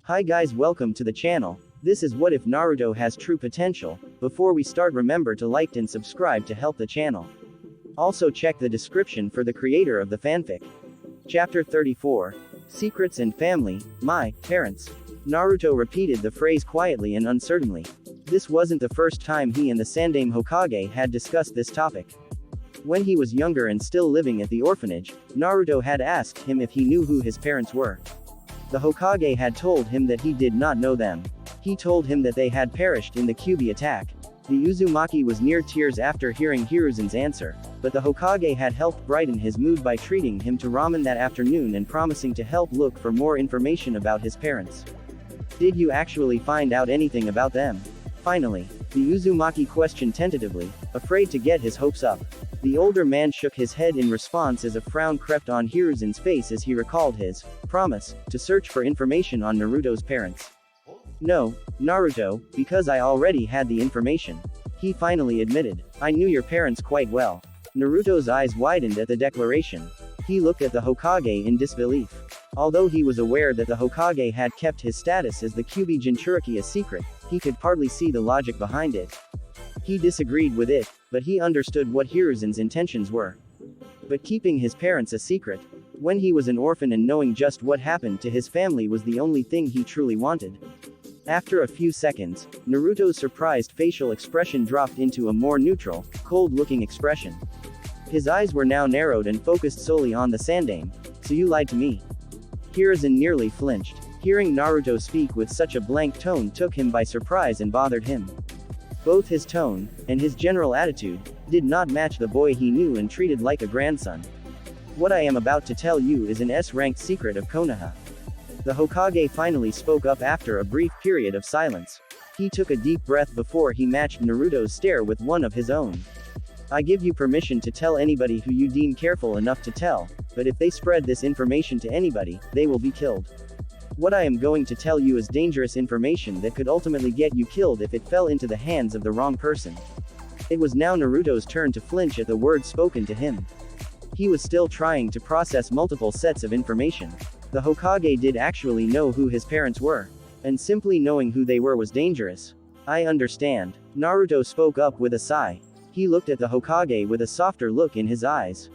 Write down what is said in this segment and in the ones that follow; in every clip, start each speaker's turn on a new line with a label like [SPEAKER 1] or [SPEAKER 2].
[SPEAKER 1] Hi guys, welcome to the channel. This is what if Naruto has true potential. Before we start, remember to like and subscribe to help the channel. Also check the description for the creator of the fanfic. Chapter 34. Secrets and Family. My parents. Naruto repeated the phrase quietly and uncertainly. This wasn't the first time he and the Sandaime Hokage had discussed this topic. When he was younger and still living at the orphanage, Naruto had asked him if he knew who his parents were. The Hokage had told him that he did not know them. He told him that they had perished in the Kyuubi attack. The Uzumaki was near tears after hearing Hiruzen's answer, but the Hokage had helped brighten his mood by treating him to ramen that afternoon and promising to help look for more information about his parents. Did you actually find out anything about them? Finally, the Uzumaki questioned tentatively, afraid to get his hopes up. The older man shook his head in response as a frown crept on Hiruzen's face as he recalled his promise to search for information on Naruto's parents. No, Naruto, because I already had the information. He finally admitted. I knew your parents quite well. Naruto's eyes widened at the declaration. He looked at the Hokage in disbelief. Although he was aware that the Hokage had kept his status as the Kyuubi Jinchuriki a secret, he could hardly see the logic behind it. He disagreed with it, but he understood what Hiruzen's intentions were. But keeping his parents a secret, when he was an orphan and knowing just what happened to his family was the only thing he truly wanted. After a few seconds, Naruto's surprised facial expression dropped into a more neutral, cold-looking expression. His eyes were now narrowed and focused solely on the Sandaime. So you lied to me. Hiruzen nearly flinched. Hearing Naruto speak with such a blank tone took him by surprise and bothered him. Both his tone, and his general attitude, did not match the boy he knew and treated like a grandson. What I am about to tell you is an S-ranked secret of Konoha. The Hokage finally spoke up after a brief period of silence. He took a deep breath before he matched Naruto's stare with one of his own. I give you permission to tell anybody who you deem careful enough to tell, but if they spread this information to anybody, they will be killed. What I am going to tell you is dangerous information that could ultimately get you killed if it fell into the hands of the wrong person. It was now Naruto's turn to flinch at the words spoken to him. He was still trying to process multiple sets of information. The Hokage did actually know who his parents were, and simply knowing who they were was dangerous. I understand. Naruto spoke up with a sigh. He looked at the Hokage with a softer look in his eyes.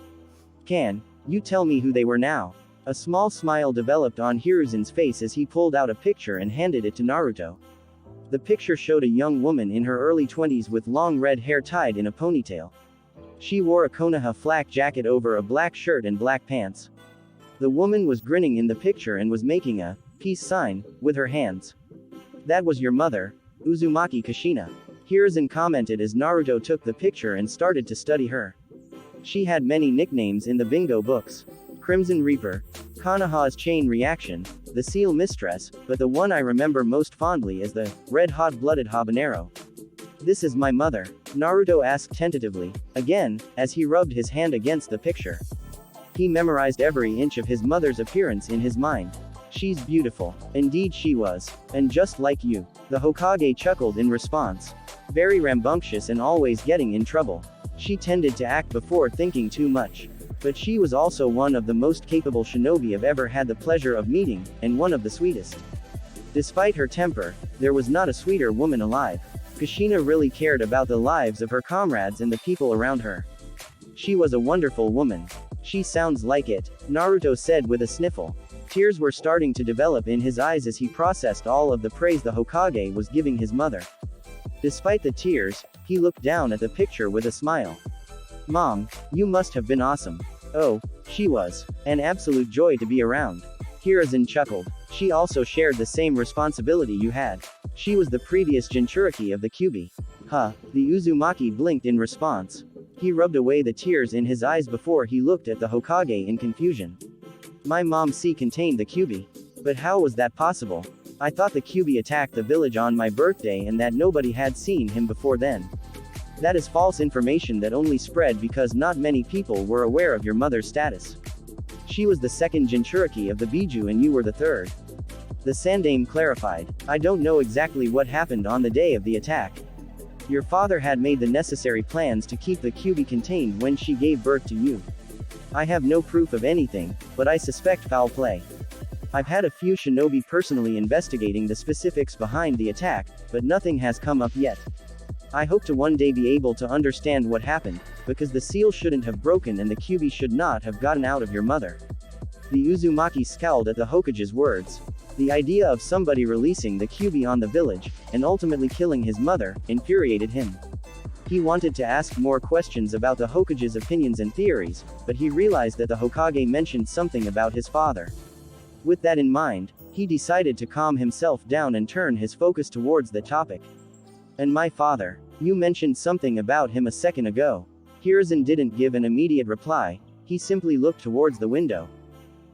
[SPEAKER 1] Can you tell me who they were now? A small smile developed on Hiruzen's face as he pulled out a picture and handed it to Naruto. The picture showed a young woman in her early 20s with long red hair tied in a ponytail. She wore a Konoha flak jacket over a black shirt and black pants. The woman was grinning in the picture and was making a peace sign with her hands. That was your mother, Uzumaki Kushina. Hiruzen commented as Naruto took the picture and started to study her. She had many nicknames in the bingo books. Crimson Reaper, Konoha's Chain Reaction, the Seal Mistress, but the one I remember most fondly is the Red Hot-Blooded Habanero. This is my mother, Naruto asked tentatively, again, as he rubbed his hand against the picture. He memorized every inch of his mother's appearance in his mind. She's beautiful. Indeed she was. And just like you. The Hokage chuckled in response. Very rambunctious and always getting in trouble. She tended to act before thinking too much. But she was also one of the most capable shinobi I've ever had the pleasure of meeting, and one of the sweetest. Despite her temper, there was not a sweeter woman alive. Kushina really cared about the lives of her comrades and the people around her. She was a wonderful woman. She sounds like it, Naruto said with a sniffle. Tears were starting to develop in his eyes as he processed all of the praise the Hokage was giving his mother. Despite the tears, he looked down at the picture with a smile. Mom, you must have been awesome. Oh, she was. An absolute joy to be around. Hiruzen chuckled. She also shared the same responsibility you had. She was the previous Jinchuriki of the Kyuubi. Huh, the Uzumaki blinked in response. He rubbed away the tears in his eyes before he looked at the Hokage in confusion. My mom contained the Kyuubi. But how was that possible? I thought the Kyuubi attacked the village on my birthday and that nobody had seen him before then. That is false information that only spread because not many people were aware of your mother's status. She was the second Jinchuriki of the Biju and you were the third. The Sandaime clarified. I don't know exactly what happened on the day of the attack. Your father had made the necessary plans to keep the Kyuubi contained when she gave birth to you. I have no proof of anything, but I suspect foul play. I've had a few shinobi personally investigating the specifics behind the attack, but nothing has come up yet. I hope to one day be able to understand what happened, because the seal shouldn't have broken and the Kyuubi should not have gotten out of your mother. The Uzumaki scowled at the Hokage's words. The idea of somebody releasing the Kyuubi on the village, and ultimately killing his mother, infuriated him. He wanted to ask more questions about the Hokage's opinions and theories, but he realized that the Hokage mentioned something about his father. With that in mind, he decided to calm himself down and turn his focus towards the topic. And my father, you mentioned something about him a second ago. Hiruzen didn't give an immediate reply, he simply looked towards the window.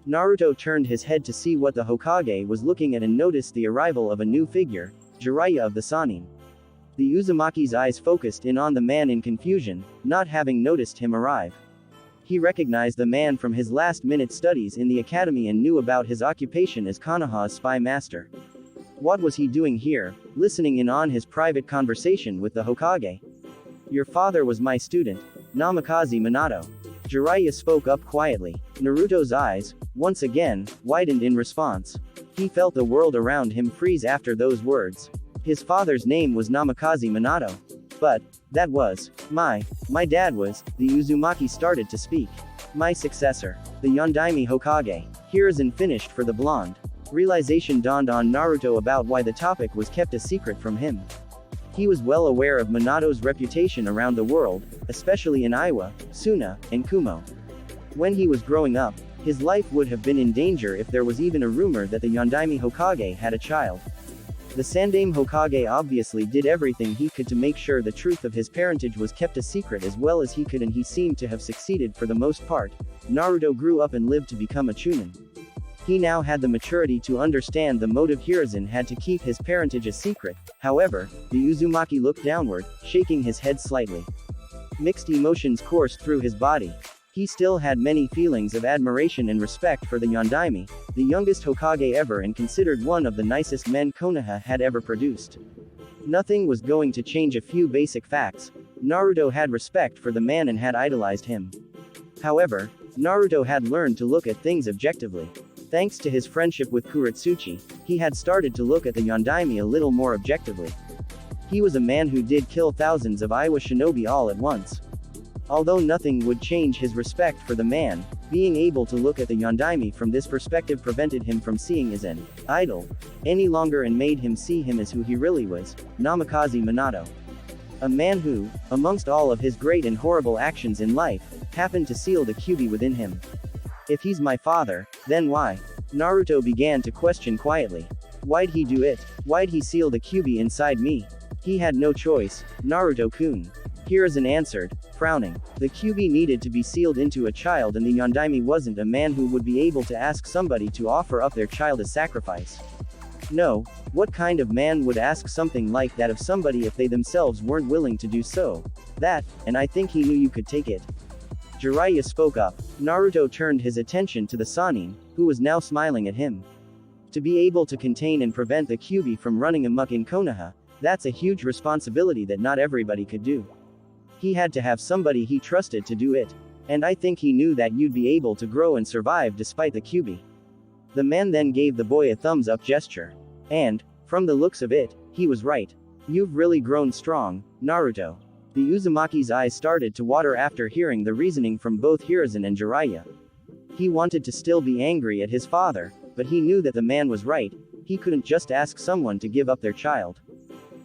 [SPEAKER 1] Naruto turned his head to see what the Hokage was looking at and noticed the arrival of a new figure, Jiraiya of the Sannin. The Uzumaki's eyes focused in on the man in confusion, not having noticed him arrive. He recognized the man from his last-minute studies in the academy and knew about his occupation as Konoha's spy master. What was he doing here, listening in on his private conversation with the Hokage? Your father was my student, Namikaze Minato. Jiraiya spoke up quietly. Naruto's eyes, once again, widened in response. He felt the world around him freeze after those words. His father's name was Namikaze Minato. But, that was, my dad was, the Uzumaki started to speak. My successor, the Yondaime Hokage. Hiruzen finished for the blonde. Realization dawned on Naruto about why the topic was kept a secret from him. He was well aware of Minato's reputation around the world, especially in Iwa, Suna, and Kumo. When he was growing up, his life would have been in danger if there was even a rumor that the Yondaime Hokage had a child. The Sandaime Hokage obviously did everything he could to make sure the truth of his parentage was kept a secret as well as he could, and he seemed to have succeeded for the most part. Naruto grew up and lived to become a chunin. He now had the maturity to understand the motive Hiruzen had to keep his parentage a secret. However, the Uzumaki looked downward, shaking his head slightly. Mixed emotions coursed through his body. He still had many feelings of admiration and respect for the Yondaime, the youngest Hokage ever and considered one of the nicest men Konoha had ever produced. Nothing was going to change a few basic facts. Naruto had respect for the man and had idolized him. However, Naruto had learned to look at things objectively. Thanks to his friendship with Kuretsuchi, he had started to look at the Yondaime a little more objectively. He was a man who did kill thousands of Iwa shinobi all at once. Although nothing would change his respect for the man, being able to look at the Yondaime from this perspective prevented him from seeing as an idol any longer and made him see him as who he really was, Namikaze Minato. A man who, amongst all of his great and horrible actions in life, happened to seal the Kyuubi within him. If he's my father, then why? Naruto began to question quietly. Why'd he do it? Why'd he seal the Kyuubi inside me? He had no choice, Naruto-kun. Hiruzen answered, frowning. The Kyuubi needed to be sealed into a child and the Yondaime wasn't a man who would be able to ask somebody to offer up their child as sacrifice. No, what kind of man would ask something like that of somebody if they themselves weren't willing to do so? That, and I think he knew you could take it. Jiraiya spoke up. Naruto turned his attention to the Sannin, who was now smiling at him. To be able to contain and prevent the Kyuubi from running amok in Konoha, that's a huge responsibility that not everybody could do. He had to have somebody he trusted to do it. And I think he knew that you'd be able to grow and survive despite the Kyuubi. The man then gave the boy a thumbs-up gesture. And, from the looks of it, he was right. You've really grown strong, Naruto. The Uzumaki's eyes started to water after hearing the reasoning from both Hiruzen and Jiraiya. He wanted to still be angry at his father, but he knew that the man was right. He couldn't just ask someone to give up their child.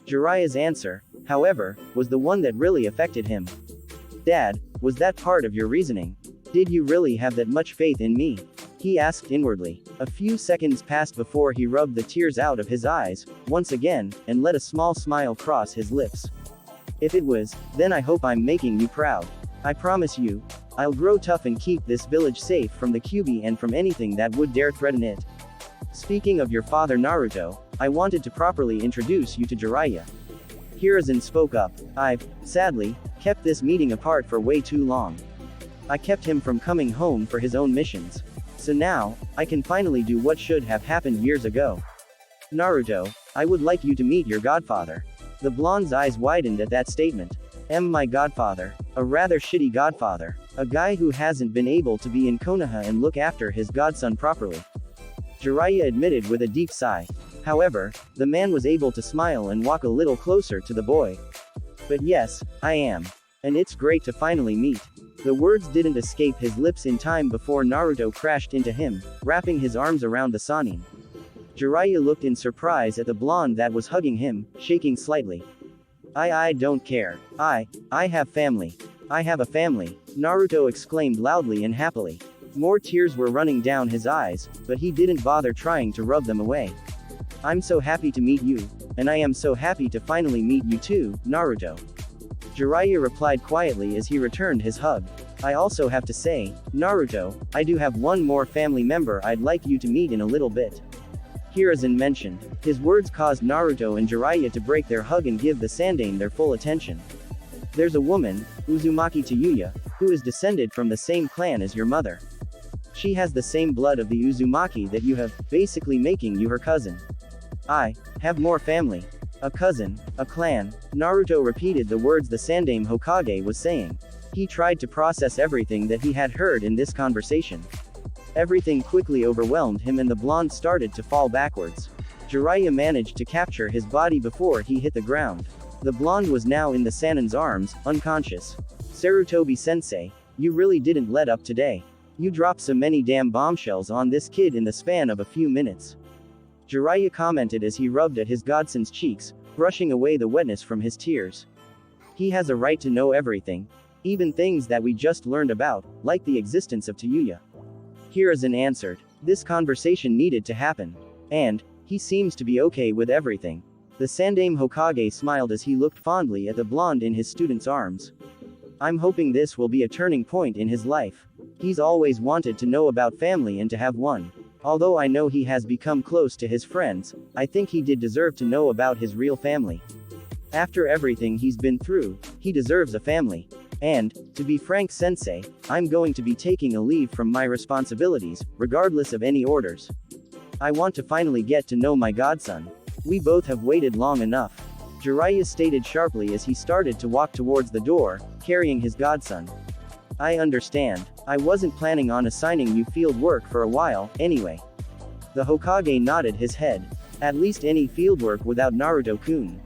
[SPEAKER 1] Jiraiya's answer, however, was the one that really affected him. Dad, was that part of your reasoning? Did you really have that much faith in me? He asked inwardly. A few seconds passed before he rubbed the tears out of his eyes, once again, and let a small smile cross his lips. If it was, then I hope I'm making you proud. I promise you, I'll grow tough and keep this village safe from the Kyuubi and from anything that would dare threaten it. Speaking of your father Naruto, I wanted to properly introduce you to Jiraiya. Hiruzen spoke up. I've, sadly, kept this meeting apart for way too long. I kept him from coming home for his own missions. So now, I can finally do what should have happened years ago. Naruto, I would like you to meet your godfather. The blonde's eyes widened at that statement. My godfather. A rather shitty godfather. A guy who hasn't been able to be in Konoha and look after his godson properly. Jiraiya admitted with a deep sigh. However, the man was able to smile and walk a little closer to the boy. But yes, I am. And it's great to finally meet. The words didn't escape his lips in time before Naruto crashed into him, wrapping his arms around the Sannin. Jiraiya looked in surprise at the blonde that was hugging him, shaking slightly. I don't care. I have family. I have a family, Naruto exclaimed loudly and happily. More tears were running down his eyes, but he didn't bother trying to rub them away. I'm so happy to meet you, and I am so happy to finally meet you too, Naruto. Jiraiya replied quietly as he returned his hug. I also have to say, Naruto, I do have one more family member I'd like you to meet in a little bit. Hiruzen mentioned. His words caused Naruto and Jiraiya to break their hug and give the Sandaime their full attention. There's a woman, Uzumaki Tayuya, who is descended from the same clan as your mother. She has the same blood of the Uzumaki that you have, basically making you her cousin. I have more family. A cousin, a clan. Naruto repeated the words the Sandaime Hokage was saying. He tried to process everything that he had heard in this conversation. Everything quickly overwhelmed him and the blonde started to fall backwards. Jiraiya managed to capture his body before he hit the ground. The blonde was now in the Sannin's arms, unconscious. Sarutobi-sensei, you really didn't let up today. You dropped so many damn bombshells on this kid in the span of a few minutes. Jiraiya commented as he rubbed at his godson's cheeks, brushing away the wetness from his tears. He has a right to know everything. Even things that we just learned about, like the existence of Tayuya. Hiruzen answered. This conversation needed to happen. And, he seems to be okay with everything. The Sandaime Hokage smiled as he looked fondly at the blonde in his student's arms. I'm hoping this will be a turning point in his life. He's always wanted to know about family and to have one. Although I know he has become close to his friends, I think he did deserve to know about his real family. After everything he's been through, he deserves a family. And, to be frank sensei, I'm going to be taking a leave from my responsibilities, regardless of any orders. I want to finally get to know my godson. We both have waited long enough. Jiraiya stated sharply as he started to walk towards the door, carrying his godson. I understand. I wasn't planning on assigning you field work for a while, anyway. The Hokage nodded his head. At least any fieldwork without Naruto-kun.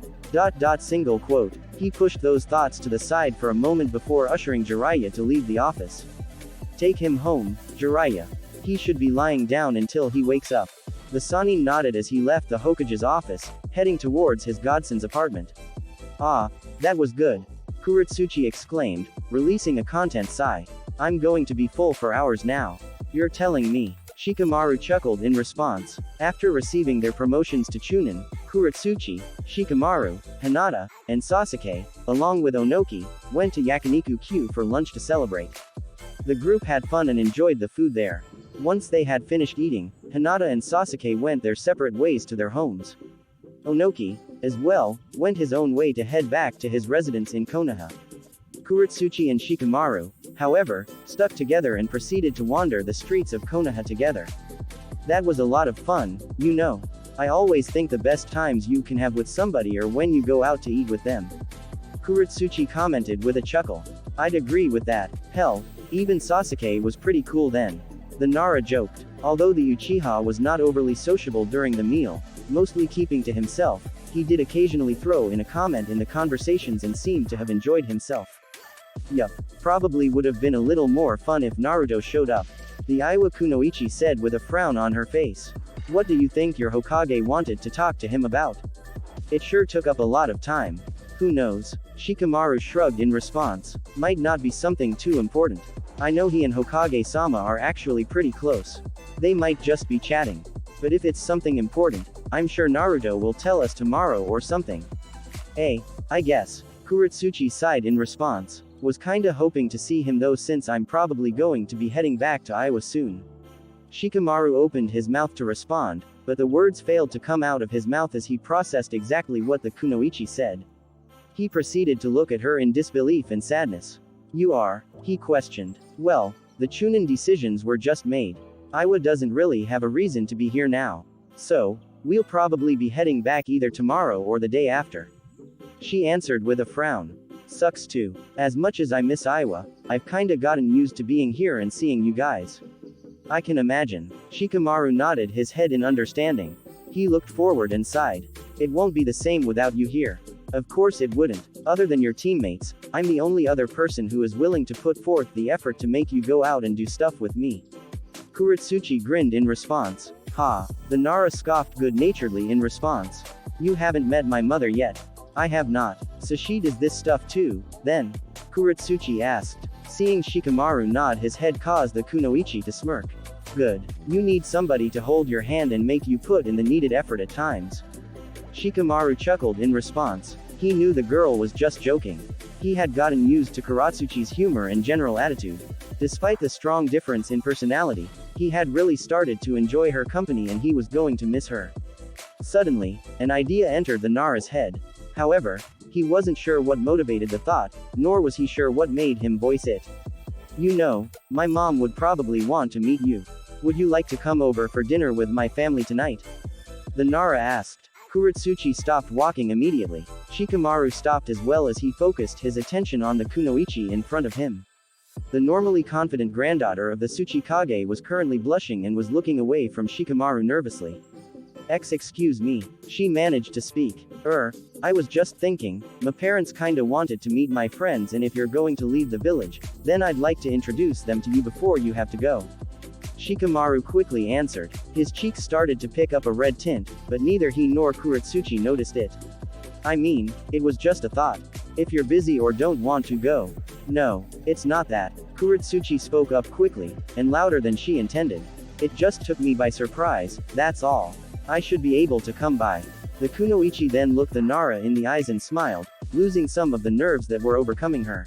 [SPEAKER 1] Single quote. He pushed those thoughts to the side for a moment before ushering Jiraiya to leave the office. Take him home, Jiraiya. He should be lying down until he wakes up. The Sannin nodded as he left the Hokage's office, heading towards his godson's apartment. Ah, that was good. Kuretsuchi exclaimed, releasing a content sigh. I'm going to be full for hours now. You're telling me. Shikamaru chuckled in response. After receiving their promotions to Chunin, Kuretsuchi, Shikamaru, Hinata, and Sasuke, along with Onoki, went to Yakiniku-Q for lunch to celebrate. The group had fun and enjoyed the food there. Once they had finished eating, Hinata and Sasuke went their separate ways to their homes. Onoki, as well, went his own way to head back to his residence in Konoha. Kuretsuchi and Shikamaru, however, stuck together and proceeded to wander the streets of Konoha together. That was a lot of fun, you know. I always think the best times you can have with somebody are when you go out to eat with them. Kuretsuchi commented with a chuckle. I'd agree with that. Hell, even Sasuke was pretty cool then. The Nara joked. Although the Uchiha was not overly sociable during the meal, mostly keeping to himself, he did occasionally throw in a comment in the conversations and seemed to have enjoyed himself. Yup, probably would have been a little more fun if Naruto showed up. The Iwa Kunoichi said with a frown on her face. What do you think your Hokage wanted to talk to him about? It sure took up a lot of time. Who knows? Shikamaru shrugged in response. Might not be something too important. I know he and Hokage-sama are actually pretty close. They might just be chatting. But if it's something important, I'm sure Naruto will tell us tomorrow or something. I guess. Kuretsuchi sighed in response. Was kinda hoping to see him though since I'm probably going to be heading back to Iowa soon. Shikamaru opened his mouth to respond, but the words failed to come out of his mouth as he processed exactly what the Kunoichi said. He proceeded to look at her in disbelief and sadness. You are? He questioned. Well, the Chunin decisions were just made. Iowa doesn't really have a reason to be here now. So, we'll probably be heading back either tomorrow or the day after. She answered with a frown. Sucks too. As much as I miss Iowa, I've kinda gotten used to being here and seeing you guys. I can imagine. Shikamaru nodded his head in understanding. He looked forward and sighed. It won't be the same without you here. Of course it wouldn't. Other than your teammates, I'm the only other person who is willing to put forth the effort to make you go out and do stuff with me. Kuretsuchi grinned in response. Ha. The Nara scoffed good-naturedly in response. You haven't met my mother yet. I have not. So she does this stuff too, then? Kuretsuchi asked. Seeing Shikamaru nod his head caused the kunoichi to smirk. Good. You need somebody to hold your hand and make you put in the needed effort at times. Shikamaru chuckled in response. He knew the girl was just joking. He had gotten used to Kuretsuchi's humor and general attitude. Despite the strong difference in personality, he had really started to enjoy her company and he was going to miss her. Suddenly, an idea entered the Nara's head. However, he wasn't sure what motivated the thought, nor was he sure what made him voice it. You know, my mom would probably want to meet you. Would you like to come over for dinner with my family tonight? The Nara asked. Kuretsuchi stopped walking immediately. Shikamaru stopped as well as he focused his attention on the kunoichi in front of him. The normally confident granddaughter of the Tsuchikage was currently blushing and was looking away from Shikamaru nervously. Excuse me. She managed to speak. I was just thinking, my parents kinda wanted to meet my friends and if you're going to leave the village, then I'd like to introduce them to you before you have to go. Shikamaru quickly answered. His cheeks started to pick up a red tint, but neither he nor Kuretsuchi noticed it. I mean, it was just a thought. If you're busy or don't want to go. No, it's not that. Kuretsuchi spoke up quickly, and louder than she intended. It just took me by surprise, that's all. I should be able to come by. The kunoichi then looked the Nara in the eyes and smiled, losing some of the nerves that were overcoming her.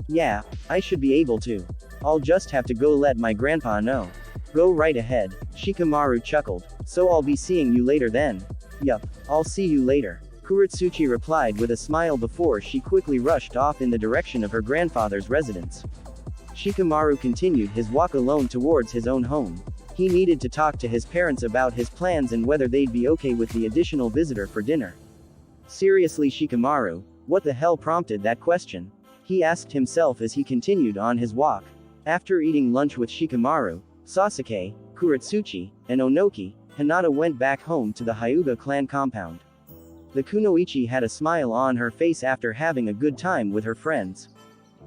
[SPEAKER 1] Yeah, I should be able to. I'll just have to go let my grandpa know. Go right ahead, Shikamaru chuckled. So I'll be seeing you later then. Yup, I'll see you later. Kuretsuchi replied with a smile before she quickly rushed off in the direction of her grandfather's residence. Shikamaru continued his walk alone towards his own home. He needed to talk to his parents about his plans and whether they'd be okay with the additional visitor for dinner. Seriously, Shikamaru, what the hell prompted that question? He asked himself as he continued on his walk. After eating lunch with Shikamaru, Sasuke, Kuretsuchi, and Onoki, Hinata went back home to the Hyuga clan compound. The kunoichi had a smile on her face after having a good time with her friends.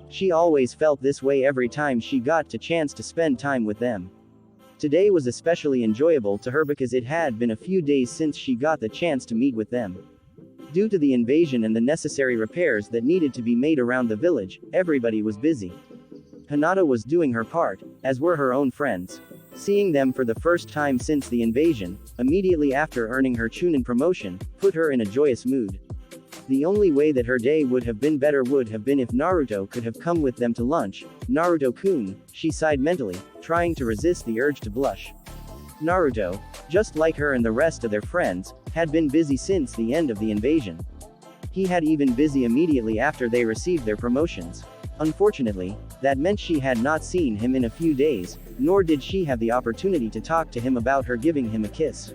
[SPEAKER 1] She always felt this way every time she got the chance to spend time with them. Today was especially enjoyable to her because it had been a few days since she got the chance to meet with them. Due to the invasion and the necessary repairs that needed to be made around the village, everybody was busy. Hinata was doing her part, as were her own friends. Seeing them for the first time since the invasion, immediately after earning her Chunin promotion, put her in a joyous mood. The only way that her day would have been better would have been if Naruto could have come with them to lunch. Naruto-kun, she sighed mentally, trying to resist the urge to blush. Naruto, just like her and the rest of their friends, had been busy since the end of the invasion. He had even busy immediately after they received their promotions. Unfortunately, that meant she had not seen him in a few days, nor did she have the opportunity to talk to him about her giving him a kiss.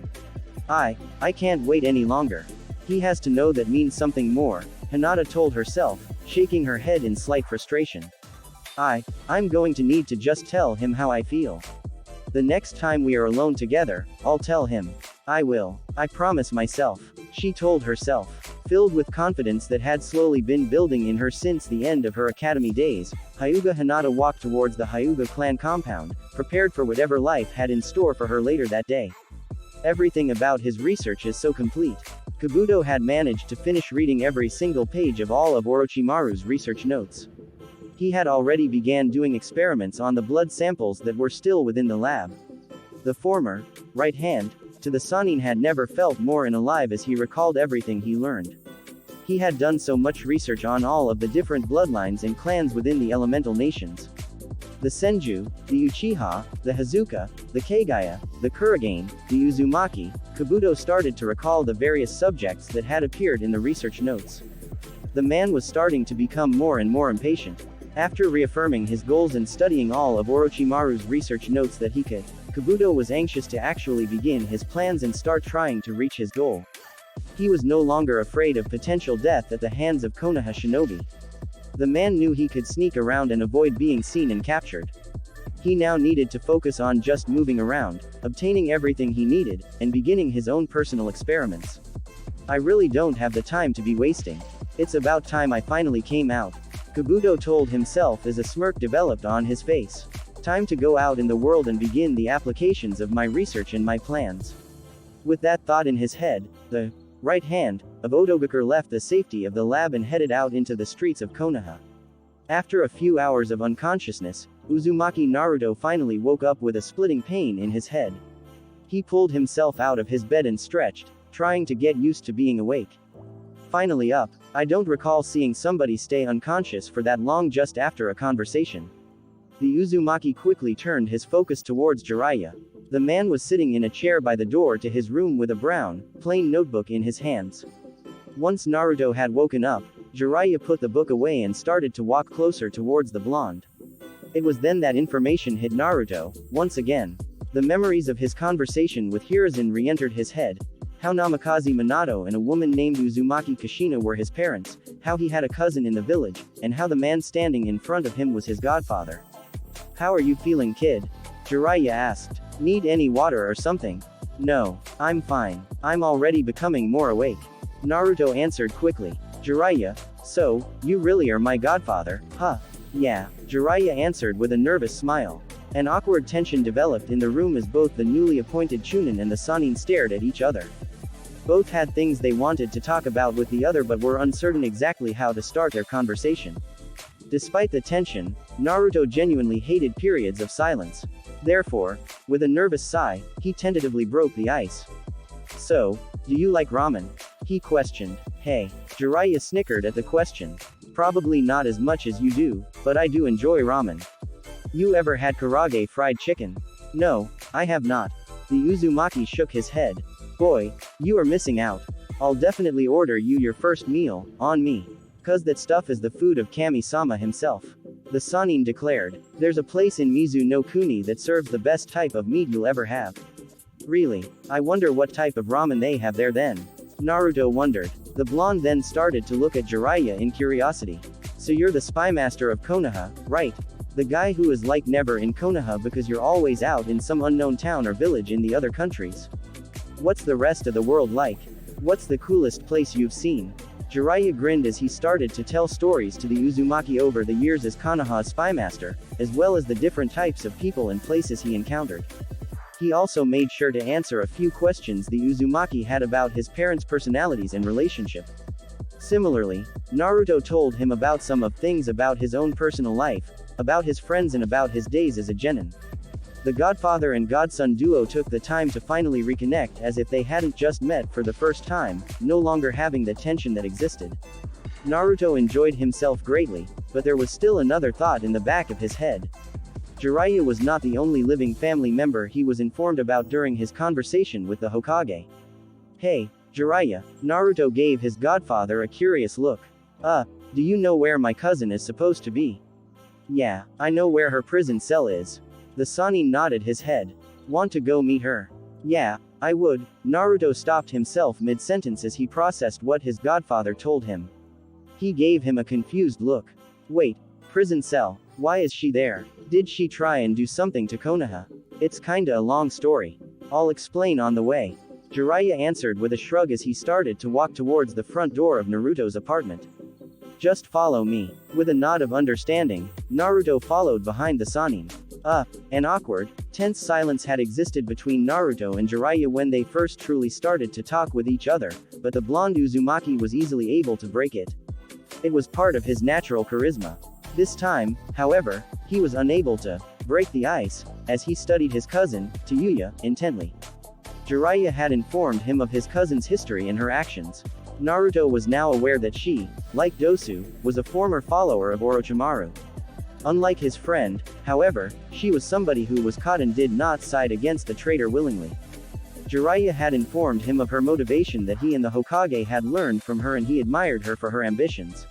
[SPEAKER 1] I can't wait any longer. He has to know that means something more, Hinata told herself, shaking her head in slight frustration. I'm going to need to just tell him how I feel. The next time we are alone together, I'll tell him. I will. I promise myself, she told herself. Filled with confidence that had slowly been building in her since the end of her academy days, Hyuga Hinata walked towards the Hyuga clan compound, prepared for whatever life had in store for her later that day. Everything about his research is so complete. Kabuto had managed to finish reading every single page of all of Orochimaru's research notes. He had already began doing experiments on the blood samples that were still within the lab. The former, right hand, to the Sannin had never felt more alive as he recalled everything he learned. He had done so much research on all of the different bloodlines and clans within the elemental nations. The Senju, the Uchiha, the Hazuka, the Kagaya, the Kurigane, the Uzumaki. Kabuto started to recall the various subjects that had appeared in the research notes. The man was starting to become more and more impatient. After reaffirming his goals and studying all of Orochimaru's research notes that he could, Kabuto was anxious to actually begin his plans and start trying to reach his goal. He was no longer afraid of potential death at the hands of Konoha shinobi. The man knew he could sneak around and avoid being seen and captured. He now needed to focus on just moving around, obtaining everything he needed, and beginning his own personal experiments. I really don't have the time to be wasting. It's about time I finally came out. Kabuto told himself as a smirk developed on his face. Time to go out in the world and begin the applications of my research and my plans. With that thought in his head, the right hand of Otogakur left the safety of the lab and headed out into the streets of Konoha. After a few hours of unconsciousness, Uzumaki Naruto finally woke up with a splitting pain in his head. He pulled himself out of his bed and stretched, trying to get used to being awake. Finally up, I don't recall seeing somebody stay unconscious for that long just after a conversation. The Uzumaki quickly turned his focus towards Jiraiya. The man was sitting in a chair by the door to his room with a brown, plain notebook in his hands. Once Naruto had woken up, Jiraiya put the book away and started to walk closer towards the blonde. It was then that information hit Naruto, once again. The memories of his conversation with Hiruzen re-entered his head. How Namikaze Minato and a woman named Uzumaki Kushina were his parents, how he had a cousin in the village, and how the man standing in front of him was his godfather. "How are you feeling, kid?" Jiraiya asked. "Need any water or something?" "No, I'm fine. I'm already becoming more awake." Naruto answered quickly. Jiraiya, "So, you really are my godfather, huh?" "Yeah," Jiraiya answered with a nervous smile. An awkward tension developed in the room as both the newly appointed Chunin and the Sannin stared at each other. Both had things they wanted to talk about with the other but were uncertain exactly how to start their conversation. Despite the tension, Naruto genuinely hated periods of silence. Therefore, with a nervous sigh, he tentatively broke the ice. "So, do you like ramen?" he questioned. "Hey." Jiraiya snickered at the question. "Probably not as much as you do, but I do enjoy ramen." "You ever had karage fried chicken?" "No, I have not." The Uzumaki shook his head. "Boy, you are missing out. I'll definitely order you your first meal, on me. 'Cause that stuff is the food of Kami-sama himself." The Sannin declared. "There's a place in Mizu no Kuni that serves the best type of meat you'll ever have." "Really? I wonder what type of ramen they have there then." Naruto wondered. The blonde then started to look at Jiraiya in curiosity. "So you're the spymaster of Konoha, right? The guy who is like never in Konoha because you're always out in some unknown town or village in the other countries. What's the rest of the world like? What's the coolest place you've seen?" Jiraiya grinned as he started to tell stories to the Uzumaki over the years as Konoha's spymaster, as well as the different types of people and places he encountered. He also made sure to answer a few questions the Uzumaki had about his parents' personalities and relationship. Similarly, Naruto told him about some of things about his own personal life, about his friends and about his days as a genin. The godfather and godson duo took the time to finally reconnect as if they hadn't just met for the first time, no longer having the tension that existed. Naruto enjoyed himself greatly, but there was still another thought in the back of his head. Jiraiya was not the only living family member he was informed about during his conversation with the Hokage. "Hey, Jiraiya," Naruto gave his godfather a curious look. Do you know where my cousin is supposed to be?" "Yeah, I know where her prison cell is." The Sannin nodded his head. "Want to go meet her?" "Yeah, I would." Naruto stopped himself mid-sentence as he processed what his godfather told him. He gave him a confused look. "Wait, prison cell, why is she there? Did she try and do something to Konoha?" "It's kinda a long story. I'll explain on the way." Jiraiya answered with a shrug as he started to walk towards the front door of Naruto's apartment. "Just follow me." With a nod of understanding, Naruto followed behind the Sannin. An awkward, tense silence had existed between Naruto and Jiraiya when they first truly started to talk with each other, but the blonde Uzumaki was easily able to break it. It was part of his natural charisma. This time, however, he was unable to break the ice, as he studied his cousin, Tayuya, intently. Jiraiya had informed him of his cousin's history and her actions. Naruto was now aware that she, like Dosu, was a former follower of Orochimaru. Unlike his friend, however, she was somebody who was caught and did not side against the traitor willingly. Jiraiya had informed him of her motivation that he and the Hokage had learned from her and he admired her for her ambitions.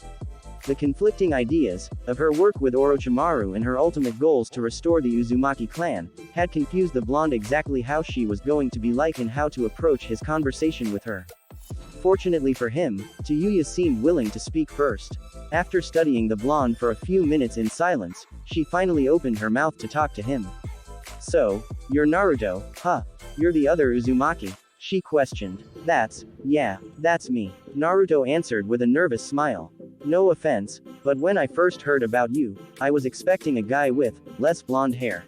[SPEAKER 1] The conflicting ideas, of her work with Orochimaru and her ultimate goals to restore the Uzumaki clan, had confused the blonde exactly how she was going to be like and how to approach his conversation with her. Fortunately for him, Tayuya seemed willing to speak first. After studying the blonde for a few minutes in silence, she finally opened her mouth to talk to him. So, you're Naruto, huh? You're the other Uzumaki? She questioned. Yeah, that's me. Naruto answered with a nervous smile. No offense, but when I first heard about you, I was expecting a guy with less blonde hair.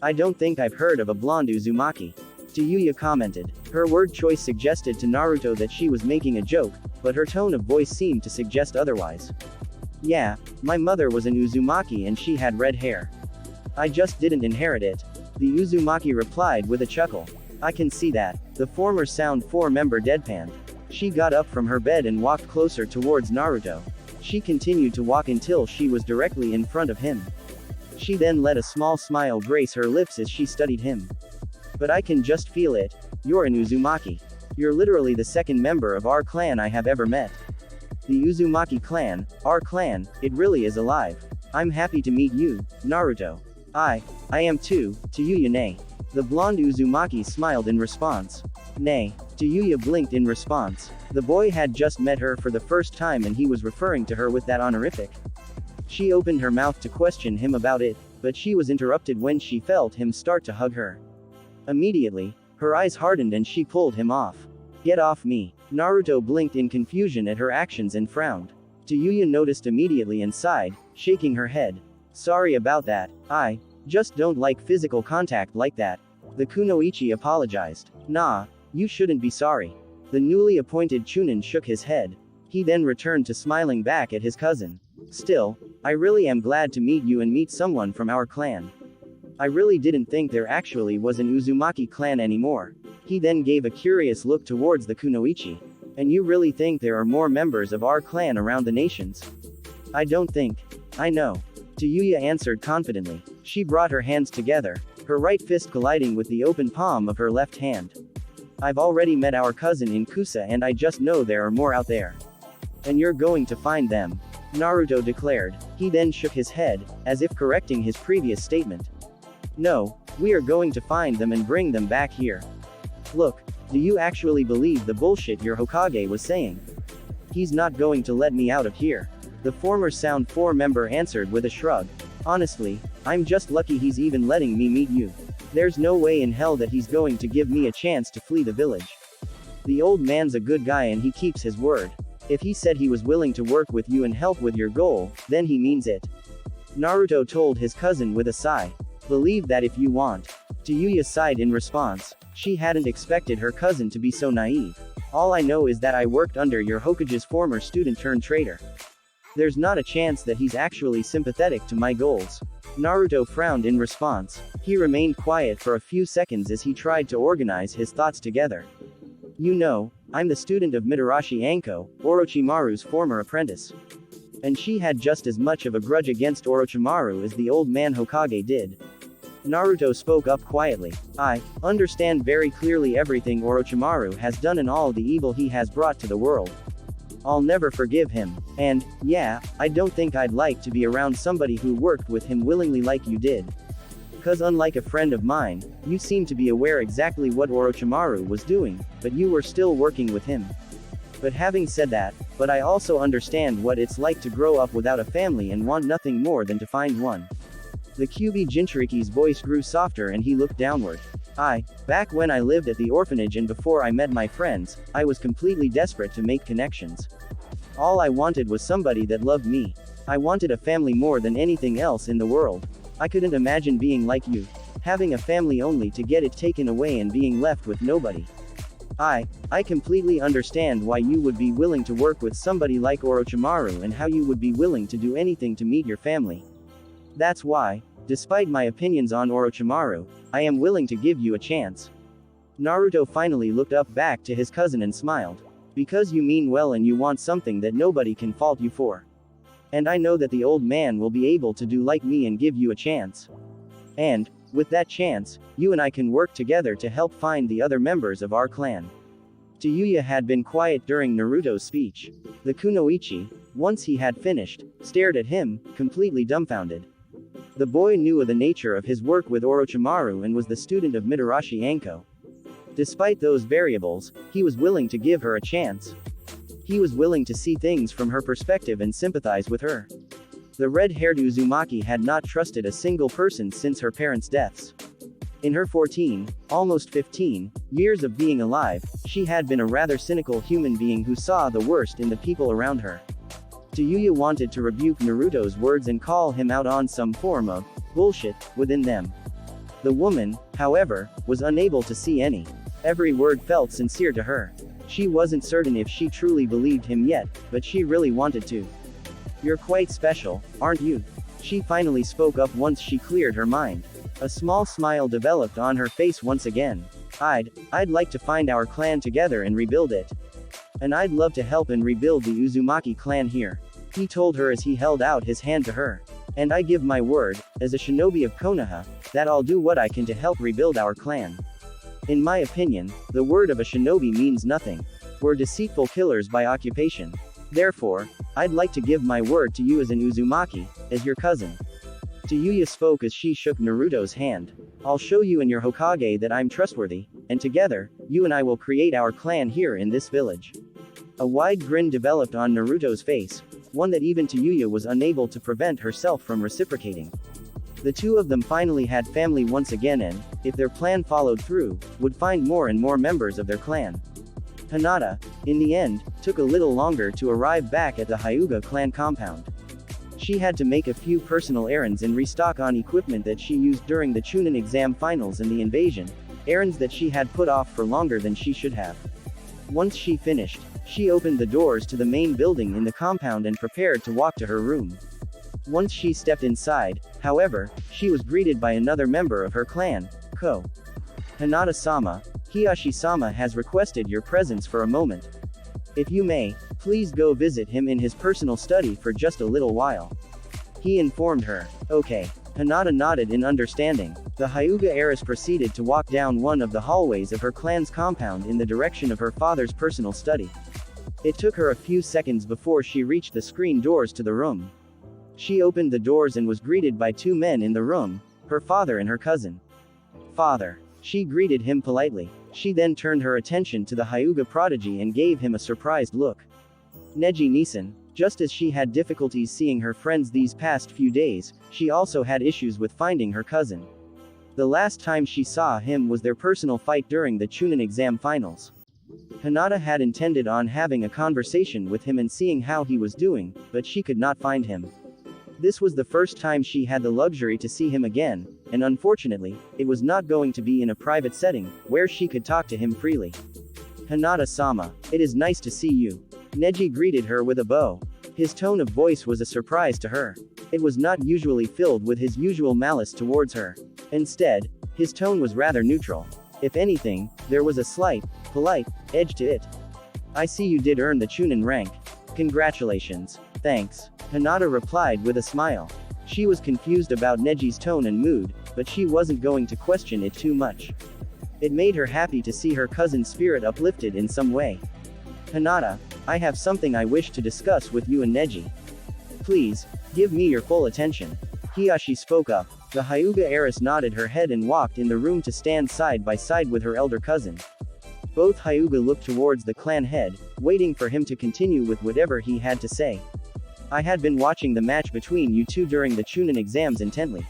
[SPEAKER 1] I don't think I've heard of a blonde Uzumaki. Tayuya commented. Her word choice suggested to Naruto that she was making a joke, but her tone of voice seemed to suggest otherwise. Yeah, my mother was an Uzumaki and she had red hair. I just didn't inherit it. The Uzumaki replied with a chuckle. I can see that. The former Sound 4 member deadpanned. She got up from her bed and walked closer towards Naruto. She continued to walk until she was directly in front of him. She then let a small smile grace her lips as she studied him. But I can just feel it. You're an Uzumaki. You're literally the second member of our clan I have ever met. The Uzumaki clan, our clan, it really is alive. I'm happy to meet you, Naruto. I am too, Tayuya nay. The blonde Uzumaki smiled in response. Nay. Tayuya blinked in response. The boy had just met her for the first time and he was referring to her with that honorific. She opened her mouth to question him about it, but she was interrupted when she felt him start to hug her. Immediately, her eyes hardened and she pulled him off. Get off me. Naruto blinked in confusion at her actions and frowned. Tayuya noticed immediately and sighed, shaking her head. Sorry about that, I just don't like physical contact like that. The kunoichi apologized. Nah, you shouldn't be sorry. The newly appointed Chunin shook his head. He then returned to smiling back at his cousin. Still, I really am glad to meet you and meet someone from our clan. I really didn't think there actually was an Uzumaki clan anymore. He then gave a curious look towards the kunoichi. And you really think there are more members of our clan around the nations? I don't think. I know. Tayuya answered confidently. She brought her hands together, her right fist colliding with the open palm of her left hand. I've already met our cousin in Kusa and I just know there are more out there. And you're going to find them, Naruto declared. He then shook his head, as if correcting his previous statement. No, we are going to find them and bring them back here. Look, do you actually believe the bullshit your Hokage was saying? He's not going to let me out of here. The former Sound 4 member answered with a shrug. Honestly, I'm just lucky he's even letting me meet you. There's no way in hell that he's going to give me a chance to flee the village. The old man's a good guy and he keeps his word. If he said he was willing to work with you and help with your goal, then he means it. Naruto told his cousin with a sigh. Believe that if you want. Tayuya sighed in response. She hadn't expected her cousin to be so naive. All I know is that I worked under your Hokage's former student turned traitor. There's not a chance that he's actually sympathetic to my goals. Naruto frowned in response. He remained quiet for a few seconds as he tried to organize his thoughts together. You know, I'm the student of Mitarashi Anko, Orochimaru's former apprentice. And she had just as much of a grudge against Orochimaru as the old man Hokage did. Naruto spoke up quietly. I understand very clearly everything Orochimaru has done and all the evil he has brought to the world. I'll never forgive him. And, yeah, I don't think I'd like to be around somebody who worked with him willingly like you did. Cause unlike a friend of mine, you seem to be aware exactly what Orochimaru was doing, but you were still working with him. But having said that, but I also understand what it's like to grow up without a family and want nothing more than to find one. The Kyuubi Jinchuriki's voice grew softer and he looked downward. Back when I lived at the orphanage and before I met my friends, I was completely desperate to make connections. All I wanted was somebody that loved me. I wanted a family more than anything else in the world. I couldn't imagine being like you. Having a family only to get it taken away and being left with nobody. I completely understand why you would be willing to work with somebody like Orochimaru and how you would be willing to do anything to meet your family. That's why, despite my opinions on Orochimaru, I am willing to give you a chance. Naruto finally looked up back to his cousin and smiled. Because you mean well and you want something that nobody can fault you for. And I know that the old man will be able to do like me and give you a chance. And, with that chance, you and I can work together to help find the other members of our clan. Tayuya had been quiet during Naruto's speech. The kunoichi, once he had finished, stared at him, completely dumbfounded. The boy knew of the nature of his work with Orochimaru and was the student of Mitarashi Anko. Despite those variables, he was willing to give her a chance. He was willing to see things from her perspective and sympathize with her. The red-haired Uzumaki had not trusted a single person since her parents' deaths. In her 14, almost 15, years of being alive, she had been a rather cynical human being who saw the worst in the people around her. Yuya wanted to rebuke Naruto's words and call him out on some form of bullshit within them. The woman, however, was unable to see any. Every word felt sincere to her. She wasn't certain if she truly believed him yet, but she really wanted to. "You're quite special, aren't you?" She finally spoke up once she cleared her mind. A small smile developed on her face once again. I'd like to find our clan together and rebuild it. And I'd love to help and rebuild the Uzumaki clan here. He told her as he held out his hand to her. And I give my word, as a shinobi of Konoha, that I'll do what I can to help rebuild our clan. In my opinion, the word of a shinobi means nothing. We're deceitful killers by occupation. Therefore, I'd like to give my word to you as an Uzumaki, as your cousin. Yuya spoke as she shook Naruto's hand. I'll show you and your Hokage that I'm trustworthy, and together, you and I will create our clan here in this village. A wide grin developed on Naruto's face, one that even Yuya was unable to prevent herself from reciprocating. The two of them finally had family once again and, if their plan followed through, would find more and more members of their clan. Hinata, in the end, took a little longer to arrive back at the Hyuga clan compound. She had to make a few personal errands and restock on equipment that she used during the Chunin exam finals and the invasion, errands that she had put off for longer than she should have. Once she finished, she opened the doors to the main building in the compound and prepared to walk to her room. Once she stepped inside, however, she was greeted by another member of her clan, Ko. Hinata-sama, Hiyashi-sama has requested your presence for a moment. If you may, please go visit him in his personal study for just a little while. He informed her. Okay. Hinata nodded in understanding. The Hyuga heiress proceeded to walk down one of the hallways of her clan's compound in the direction of her father's personal study. It took her a few seconds before she reached the screen doors to the room. She opened the doors and was greeted by two men in the room, her father and her cousin. Father. She greeted him politely. She then turned her attention to the Hyuga prodigy and gave him a surprised look. Neji Nisan. Just as she had difficulties seeing her friends these past few days, she also had issues with finding her cousin. The last time she saw him was their personal fight during the Chunin exam finals. Hinata had intended on having a conversation with him and seeing how he was doing, but she could not find him. This was the first time she had the luxury to see him again, and unfortunately, it was not going to be in a private setting, where she could talk to him freely. Hinata-sama, it is nice to see you. Neji greeted her with a bow. His tone of voice was a surprise to her. It was not usually filled with his usual malice towards her. Instead, his tone was rather neutral. If anything, there was a slight, polite, edge to it. I see you did earn the Chunin rank. Congratulations. Thanks. Hinata replied with a smile. She was confused about Neji's tone and mood, but she wasn't going to question it too much. It made her happy to see her cousin's spirit uplifted in some way. Hinata, I have something I wish to discuss with you and Neji. Please, give me your full attention. Hiyashi spoke up. The Hyuga heiress nodded her head and walked in the room to stand side by side with her elder cousin. Both Hyuga looked towards the clan head, waiting for him to continue with whatever he had to say. I had been watching the match between you two during the Chunin exams intently.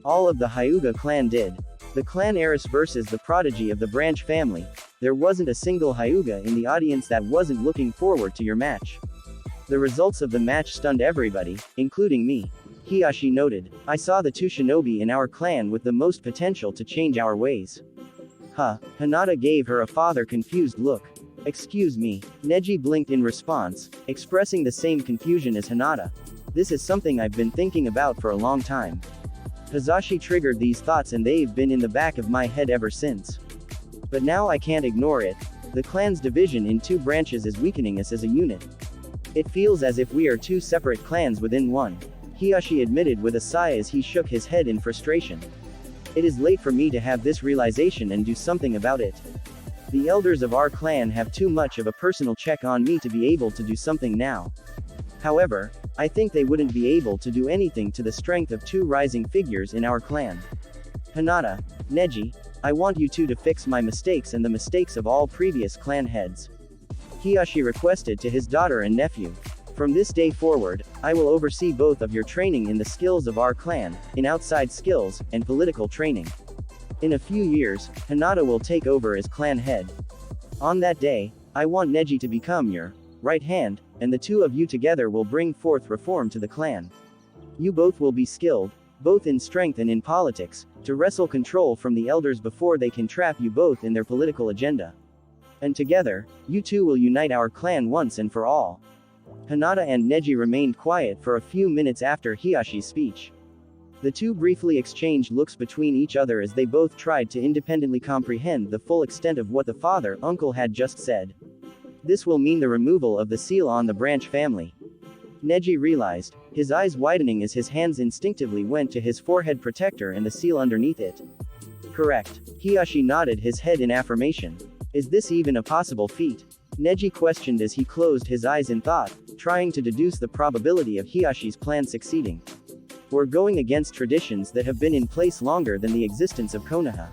[SPEAKER 1] All of the Hyuga clan did. The clan heiress versus the prodigy of the branch family. There wasn't a single Hyuga in the audience that wasn't looking forward to your match. The results of the match stunned everybody, including me. Hiyashi noted. I saw the two shinobi in our clan with the most potential to change our ways. Hinata gave her a father-confused look. Excuse me. Neji blinked in response, expressing the same confusion as Hinata. This is something I've been thinking about for a long time. Hazashi triggered these thoughts and they've been in the back of my head ever since. But now I can't ignore it. The clan's division in two branches is weakening us as a unit. It feels as if we are two separate clans within one. Hiyashi admitted with a sigh as he shook his head in frustration. It is late for me to have this realization and do something about it. The elders of our clan have too much of a personal check on me to be able to do something now. However, I think they wouldn't be able to do anything to the strength of two rising figures in our clan. Hinata, Neji, I want you two to fix my mistakes and the mistakes of all previous clan heads. Hiyashi requested to his daughter and nephew. From this day forward, I will oversee both of your training in the skills of our clan, in outside skills, and political training. In a few years, Hinata will take over as clan head. On that day, I want Neji to become your right hand, and the two of you together will bring forth reform to the clan. You both will be skilled, both in strength and in politics, to wrestle control from the elders before they can trap you both in their political agenda. And together, you two will unite our clan once and for all. Hinata and Neji remained quiet for a few minutes after Hiyashi's speech. The two briefly exchanged looks between each other as they both tried to independently comprehend the full extent of what the father-uncle had just said. This will mean the removal of the seal on the branch family. Neji realized, his eyes widening as his hands instinctively went to his forehead protector and the seal underneath it. Correct. Hiyashi nodded his head in affirmation. Is this even a possible feat? Neji questioned as he closed his eyes in thought, trying to deduce the probability of Hiyashi's plan succeeding. We're going against traditions that have been in place longer than the existence of Konoha.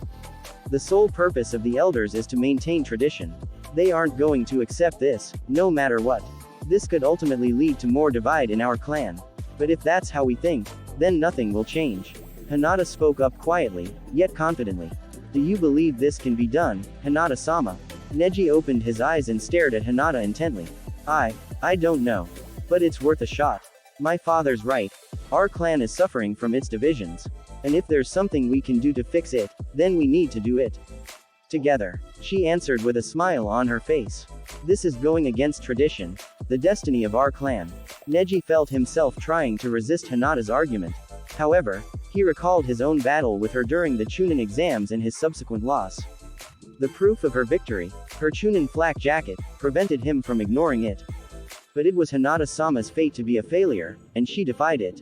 [SPEAKER 1] The sole purpose of the elders is to maintain tradition. They aren't going to accept this, no matter what. This could ultimately lead to more divide in our clan. But if that's how we think, then nothing will change. Hinata spoke up quietly, yet confidently. Do you believe this can be done, Hinata-sama? Neji opened his eyes and stared at Hinata intently. I don't know. But it's worth a shot. My father's right. Our clan is suffering from its divisions. And if there's something we can do to fix it, then we need to do it. Together. She answered with a smile on her face. This is going against tradition, the destiny of our clan. Neji felt himself trying to resist Hinata's argument. However, he recalled his own battle with her during the Chunin exams and his subsequent loss. The proof of her victory, her Chunin flak jacket, prevented him from ignoring it. But it was Hinata-sama's fate to be a failure, and she defied it.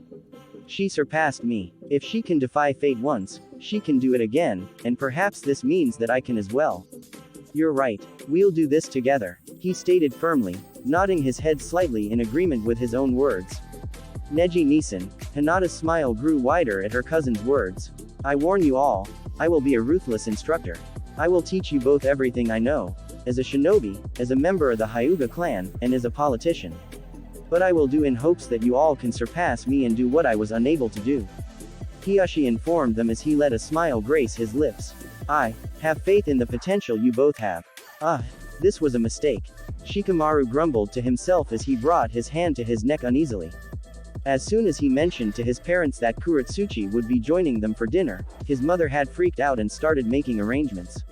[SPEAKER 1] She surpassed me. If she can defy fate once, she can do it again, and perhaps this means that I can as well. You're right. We'll do this together, he stated firmly, nodding his head slightly in agreement with his own words. Neji-Nisan, Hinata's smile grew wider at her cousin's words. I warn you all, I will be a ruthless instructor. I will teach you both everything I know, as a shinobi, as a member of the Hyuga clan, and as a politician. But I will do in hopes that you all can surpass me and do what I was unable to do. Hiyashi informed them as he let a smile grace his lips. I have faith in the potential you both have. This was a mistake. Shikamaru grumbled to himself as he brought his hand to his neck uneasily. As soon as he mentioned to his parents that Kuretsuchi would be joining them for dinner, his mother had freaked out and started making arrangements.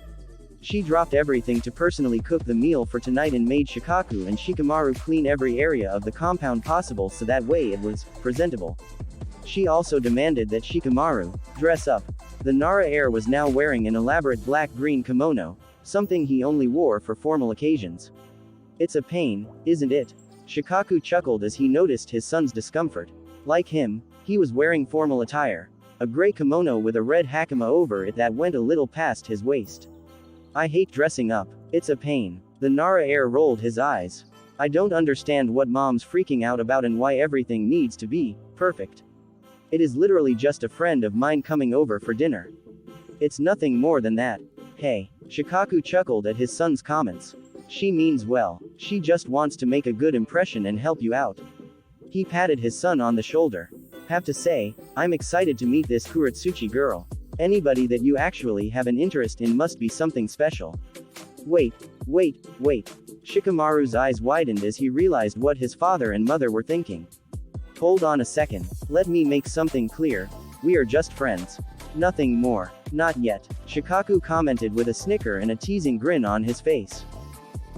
[SPEAKER 1] She dropped everything to personally cook the meal for tonight and made Shikaku and Shikamaru clean every area of the compound possible so that way it was presentable. She also demanded that Shikamaru dress up. The Nara heir was now wearing an elaborate black-green kimono, something he only wore for formal occasions. It's a pain, isn't it? Shikaku chuckled as he noticed his son's discomfort. Like him, he was wearing formal attire, a gray kimono with a red hakama over it that went a little past his waist. I hate dressing up. It's a pain. The Nara heir rolled his eyes. I don't understand what mom's freaking out about and why everything needs to be perfect. It is literally just a friend of mine coming over for dinner. It's nothing more than that. Hey, Shikaku chuckled at his son's comments. She means well. She just wants to make a good impression and help you out. He patted his son on the shoulder. Have to say, I'm excited to meet this Kuretsuchi girl. Anybody that you actually have an interest in must be something special. Wait. Shikamaru's eyes widened as he realized what his father and mother were thinking. Hold on a second. Let me make something clear. We are just friends. Nothing more. Not yet. Shikaku commented with a snicker and a teasing grin on his face.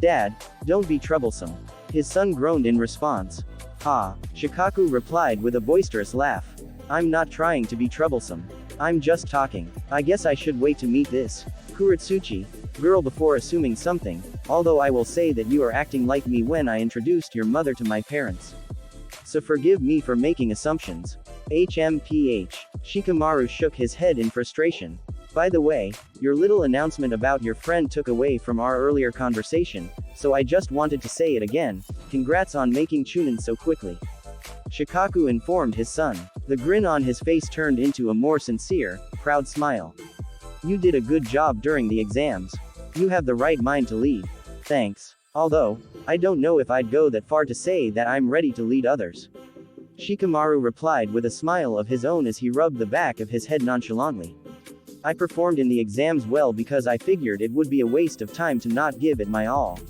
[SPEAKER 1] Dad, don't be troublesome. His son groaned in response. Ha. Shikaku replied with a boisterous laugh. I'm not trying to be troublesome. I'm just talking. I guess I should wait to meet this Kuretsuchi girl before assuming something, although I will say that you are acting like me when I introduced your mother to my parents. So forgive me for making assumptions. HMPH. Shikamaru shook his head in frustration. By the way, your little announcement about your friend took away from our earlier conversation, so I just wanted to say it again. Congrats on making Chunin so quickly. Shikaku informed his son. The grin on his face turned into a more sincere, proud smile. You did a good job during the exams. You have the right mind to lead. Thanks. Although, I don't know if I'd go that far to say that I'm ready to lead others. Shikamaru replied with a smile of his own as he rubbed the back of his head nonchalantly. I performed in the exams well because I figured it would be a waste of time to not give it my all.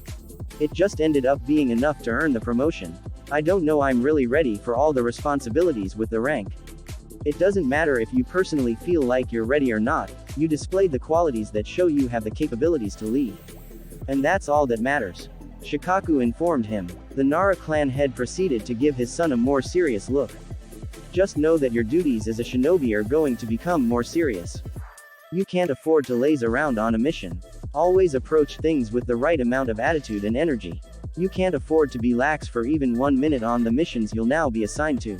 [SPEAKER 1] It just ended up being enough to earn the promotion. I don't know I'm really ready for all the responsibilities with the rank. It doesn't matter if you personally feel like you're ready or not, you displayed the qualities that show you have the capabilities to lead. And that's all that matters. Shikaku informed him. The Nara clan head proceeded to give his son a more serious look. Just know that your duties as a shinobi are going to become more serious. You can't afford to laze around on a mission. Always approach things with the right amount of attitude and energy. You can't afford to be lax for even 1 minute on the missions you'll now be assigned to.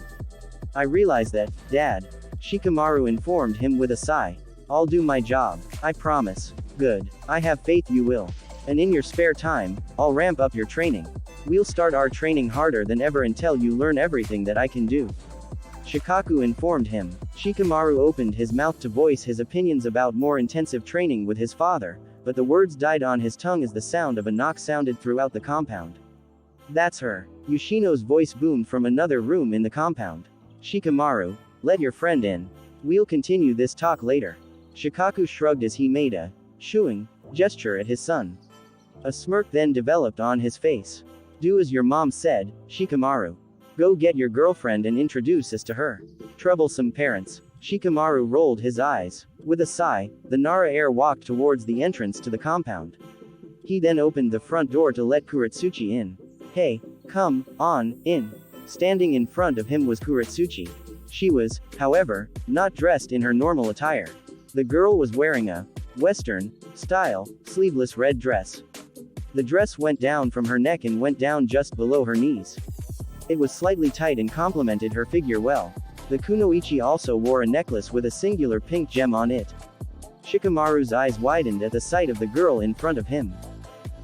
[SPEAKER 1] I realize that, Dad. Shikamaru informed him with a sigh. I'll do my job. I promise. Good. I have faith you will. And in your spare time, I'll ramp up your training. We'll start our training harder than ever until you learn everything that I can do. Shikaku informed him. Shikamaru opened his mouth to voice his opinions about more intensive training with his father, but the words died on his tongue as the sound of a knock sounded throughout the compound. That's her. Yoshino's voice boomed from another room in the compound. Shikamaru, let your friend in. We'll continue this talk later. Shikaku shrugged as he made a shooing gesture at his son. A smirk then developed on his face. Do as your mom said, Shikamaru. Go get your girlfriend and introduce us to her. Troublesome parents. Shikamaru rolled his eyes. With a sigh, the Nara heir walked towards the entrance to the compound. He then opened the front door to let Kuretsuchi in. Hey, come on in. Standing in front of him was Kuretsuchi. She was, however, not dressed in her normal attire. The girl was wearing a Western-style, sleeveless red dress. The dress went down from her neck and went down just below her knees. It was slightly tight and complemented her figure well. The kunoichi also wore a necklace with a singular pink gem on it. Shikamaru's eyes widened at the sight of the girl in front of him.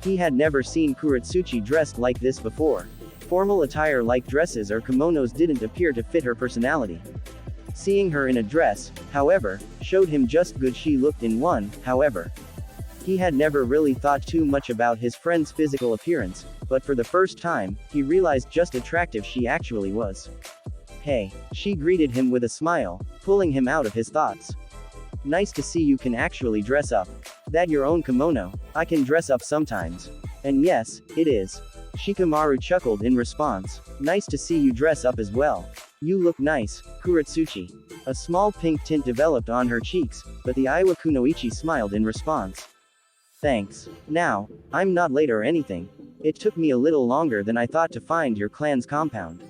[SPEAKER 1] He had never seen Kuretsuchi dressed like this before. Formal attire like dresses or kimonos didn't appear to fit her personality. Seeing her in a dress, however, showed him just good she looked in one, however. He had never really thought too much about his friend's physical appearance, but for the first time, he realized just attractive she actually was. Hey, she greeted him with a smile, pulling him out of his thoughts. Nice to see you can actually dress up. That your own kimono? I can dress up sometimes. And yes, it is. Shikamaru chuckled in response. Nice to see you dress up as well. You look nice, Kuretsuchi. A small pink tint developed on her cheeks, but the Aiwa kunoichi smiled in response. Thanks. Now, I'm not late or anything. It took me a little longer than I thought to find your clan's compound.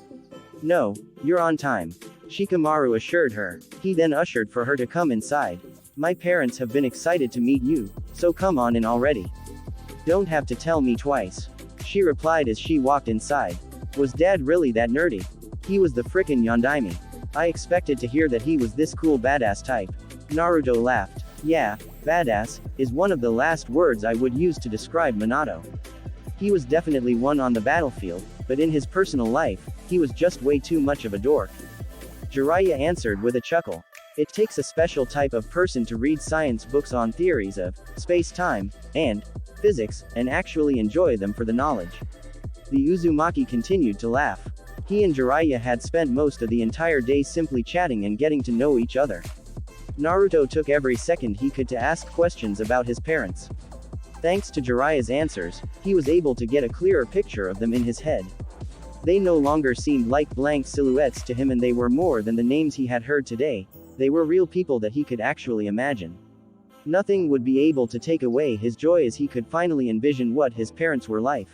[SPEAKER 1] No, you're on time. Shikamaru assured her. He then ushered for her to come inside. My parents have been excited to meet you, so come on in already. Don't have to tell me twice. She replied as she walked inside. Was Dad really that nerdy? He was the frickin' Yondaime. I expected to hear that he was this cool badass type. Naruto laughed. Yeah, badass is one of the last words I would use to describe Minato. He was definitely one on the battlefield, but in his personal life, he was just way too much of a dork. Jiraiya answered with a chuckle. It takes a special type of person to read science books on theories of space-time and physics, and actually enjoy them for the knowledge. The Uzumaki continued to laugh. He and Jiraiya had spent most of the entire day simply chatting and getting to know each other. Naruto took every second he could to ask questions about his parents. Thanks to Jiraiya's answers, he was able to get a clearer picture of them in his head. They no longer seemed like blank silhouettes to him, and they were more than the names he had heard today. They were real people that he could actually imagine. Nothing would be able to take away his joy as he could finally envision what his parents were like.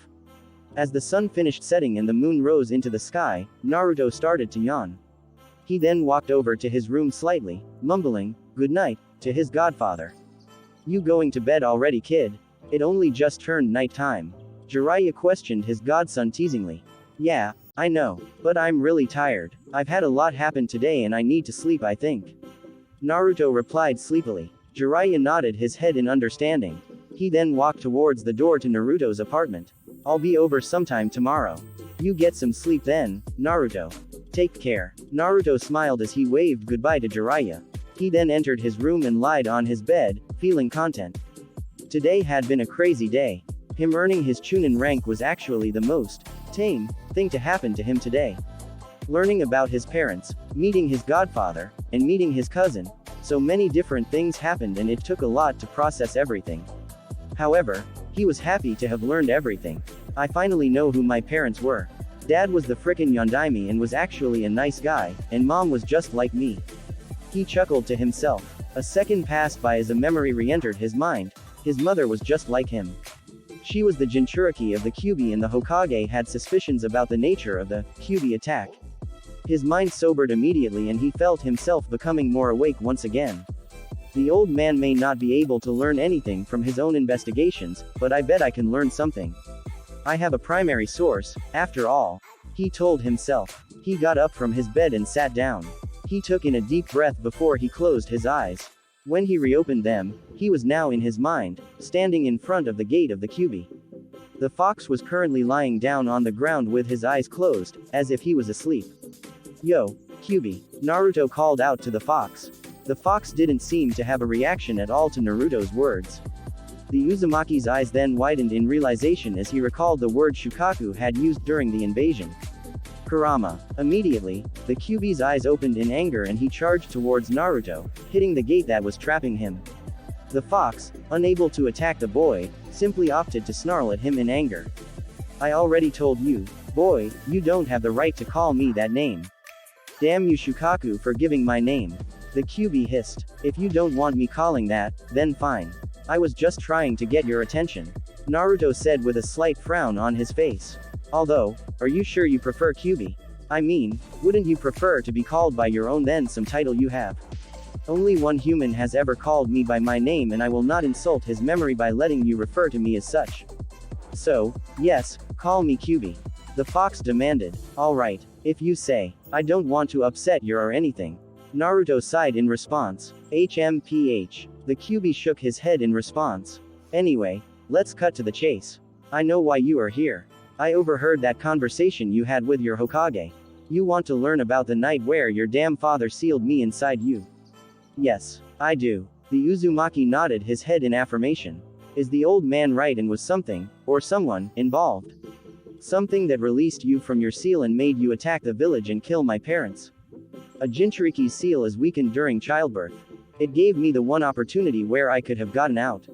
[SPEAKER 1] As the sun finished setting and the moon rose into the sky, Naruto started to yawn. He then walked over to his room slightly, mumbling, "Good night," to his godfather. You going to bed already, kid? It only just turned night time. Jiraiya questioned his godson teasingly. Yeah, I know, but I'm really tired. I've had a lot happen today and I need to sleep, I think. Naruto replied sleepily. Jiraiya nodded his head in understanding. He then walked towards the door to Naruto's apartment. I'll be over sometime tomorrow. You get some sleep then, Naruto. Take care. Naruto smiled as he waved goodbye to Jiraiya. He then entered his room and lied on his bed, feeling content. Today had been a crazy day. Him earning his Chunin rank was actually the most tame thing to happen to him today. Learning about his parents, meeting his godfather, and meeting his cousin, so many different things happened and it took a lot to process everything. However, he was happy to have learned everything. I finally know who my parents were. Dad was the frickin' Yondaime and was actually a nice guy, and mom was just like me. He chuckled to himself. A second passed by as a memory re-entered his mind. His mother was just like him. She was the Jinchuriki of the Kyuubi and the Hokage had suspicions about the nature of the Kyuubi attack. His mind sobered immediately and he felt himself becoming more awake once again. The old man may not be able to learn anything from his own investigations, but I bet I can learn something. I have a primary source, after all. He told himself. He got up from his bed and sat down. He took in a deep breath before he closed his eyes. When he reopened them, he was now in his mind, standing in front of the gate of the Kyuubi. The fox was currently lying down on the ground with his eyes closed, as if he was asleep. Yo, Kyuubi, Naruto called out to the fox. The fox didn't seem to have a reaction at all to Naruto's words. The Uzumaki's eyes then widened in realization as he recalled the word Shukaku had used during the invasion. Kurama. Immediately, the Kyuubi's eyes opened in anger and he charged towards Naruto, hitting the gate that was trapping him. The fox, unable to attack the boy, simply opted to snarl at him in anger. I already told you, boy, you don't have the right to call me that name. Damn you Shukaku for giving my name. The Kyuubi hissed. If you don't want me calling that, then fine. I was just trying to get your attention. Naruto said with a slight frown on his face. Although, are you sure you prefer Kyuubi? I mean, wouldn't you prefer to be called by your own then some title you have? Only one human has ever called me by my name and I will not insult his memory by letting you refer to me as such. So, yes, call me Kyuubi. The fox demanded. Alright, if you say. I don't want to upset you or anything. Naruto sighed in response. HMPH. The Kyuubi shook his head in response. Anyway, let's cut to the chase. I know why you are here. I overheard that conversation you had with your Hokage. You want to learn about the night where your damn father sealed me inside you. Yes, I do. The Uzumaki nodded his head in affirmation. Is the old man right and was something, or someone, involved? Something that released you from your seal and made you attack the village and kill my parents. A Jinchuriki's seal is weakened during childbirth. It gave me the one opportunity where I could have gotten out.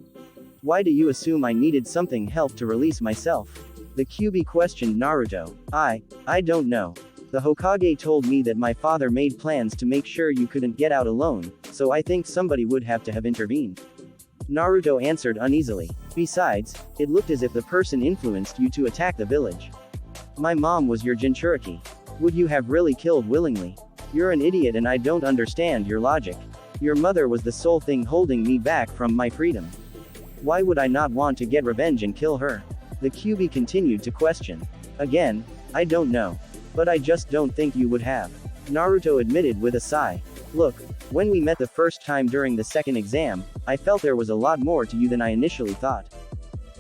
[SPEAKER 1] Why do you assume I needed something help to release myself? The Kyuubi questioned Naruto. I don't know. The Hokage told me that my father made plans to make sure you couldn't get out alone, so I think somebody would have to have intervened. Naruto answered uneasily. Besides, it looked as if the person influenced you to attack the village. My mom was your Jinchuriki. Would you have really killed willingly? You're an idiot and I don't understand your logic. Your mother was the sole thing holding me back from my freedom. Why would I not want to get revenge and kill her? The Kyuubi continued to question. Again, I don't know. But I just don't think you would have. Naruto admitted with a sigh. Look, when we met the first time during the second exam, I felt there was a lot more to you than I initially thought.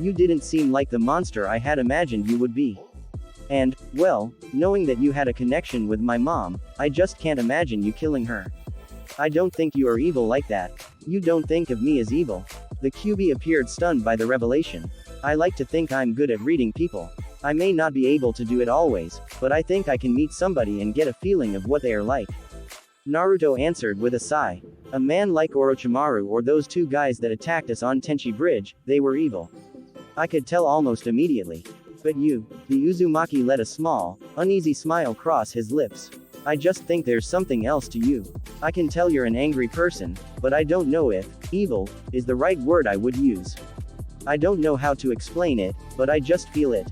[SPEAKER 1] You didn't seem like the monster I had imagined you would be. And, well, knowing that you had a connection with my mom, I just can't imagine you killing her. I don't think you are evil like that. You don't think of me as evil. The Kyuubi appeared stunned by the revelation. I like to think I'm good at reading people. I may not be able to do it always, but I think I can meet somebody and get a feeling of what they are like. Naruto answered with a sigh. A man like Orochimaru or those two guys that attacked us on Tenchi Bridge, they were evil. I could tell almost immediately. But you, the Uzumaki let a small, uneasy smile cross his lips. I just think there's something else to you. I can tell you're an angry person, but I don't know if evil is the right word I would use. I don't know how to explain it, but I just feel it.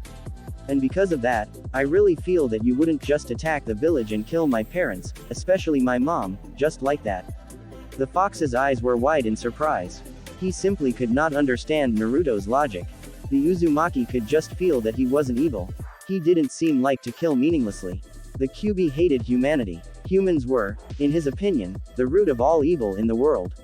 [SPEAKER 1] And because of that, I really feel that you wouldn't just attack the village and kill my parents, especially my mom, just like that. The fox's eyes were wide in surprise. He simply could not understand Naruto's logic. The Uzumaki could just feel that he wasn't evil. He didn't seem like to kill meaninglessly. The Kyuubi hated humanity. Humans were, in his opinion, the root of all evil in the world.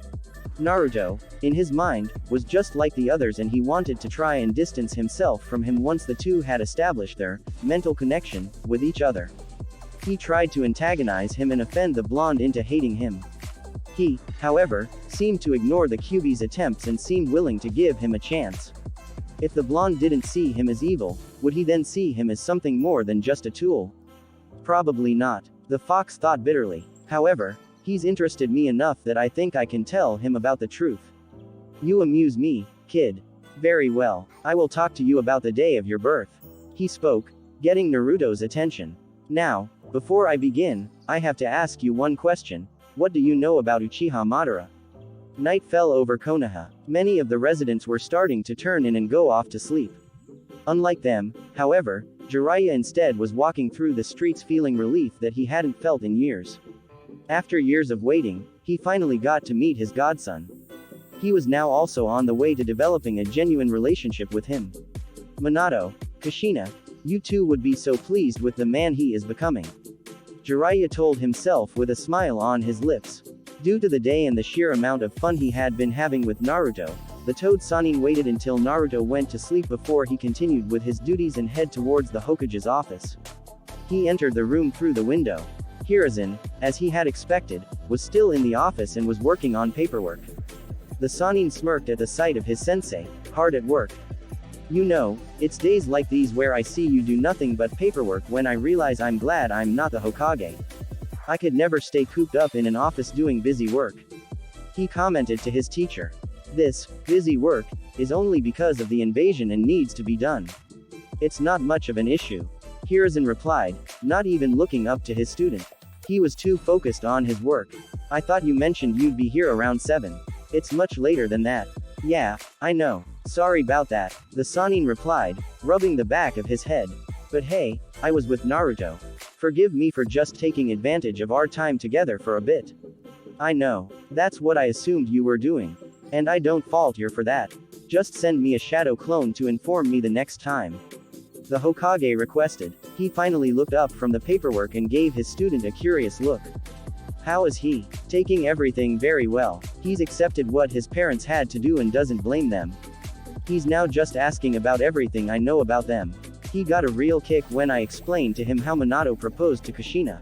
[SPEAKER 1] Naruto, in his mind, was just like the others and he wanted to try and distance himself from him once the two had established their mental connection with each other. He tried to antagonize him and offend the blonde into hating him. He, however, seemed to ignore the QB's attempts and seemed willing to give him a chance. If the blonde didn't see him as evil, would he then see him as something more than just a tool? Probably not. The fox thought bitterly. However, he's interested me enough that I think I can tell him about the truth. You amuse me, kid. Very well, I will talk to you about the day of your birth. He spoke, getting Naruto's attention. Now, before I begin, I have to ask you one question. What do you know about Uchiha Madara? Night fell over Konoha. Many of the residents were starting to turn in and go off to sleep. Unlike them, however, Jiraiya instead was walking through the streets feeling relief that he hadn't felt in years. After years of waiting, he finally got to meet his godson. He was now also on the way to developing a genuine relationship with him. Minato, Kushina, you two would be so pleased with the man he is becoming. Jiraiya told himself with a smile on his lips. Due to the day and the sheer amount of fun he had been having with Naruto, the Toad Sannin waited until Naruto went to sleep before he continued with his duties and head towards the Hokage's office. He entered the room through the window. Hiruzen, as he had expected, was still in the office and was working on paperwork. The Sannin smirked at the sight of his sensei, hard at work. You know, it's days like these where I see you do nothing but paperwork when I realize I'm glad I'm not the Hokage. I could never stay cooped up in an office doing busy work. He commented to his teacher. This, busy work, is only because of the invasion and needs to be done. It's not much of an issue. Hiruzen replied, not even looking up to his student. He was too focused on his work. I thought you mentioned you'd be here around 7. It's much later than that. Yeah, I know. Sorry about that, the Sannin replied, rubbing the back of his head. But hey, I was with Naruto. Forgive me for just taking advantage of our time together for a bit. I know. That's what I assumed you were doing. And I don't fault you for that. Just send me a shadow clone to inform me the next time. The Hokage requested. He finally looked up from the paperwork and gave his student a curious look. How is he? Taking everything very well. He's accepted what his parents had to do and doesn't blame them. He's now just asking about everything I know about them. He got a real kick when I explained to him how Minato proposed to Kushina.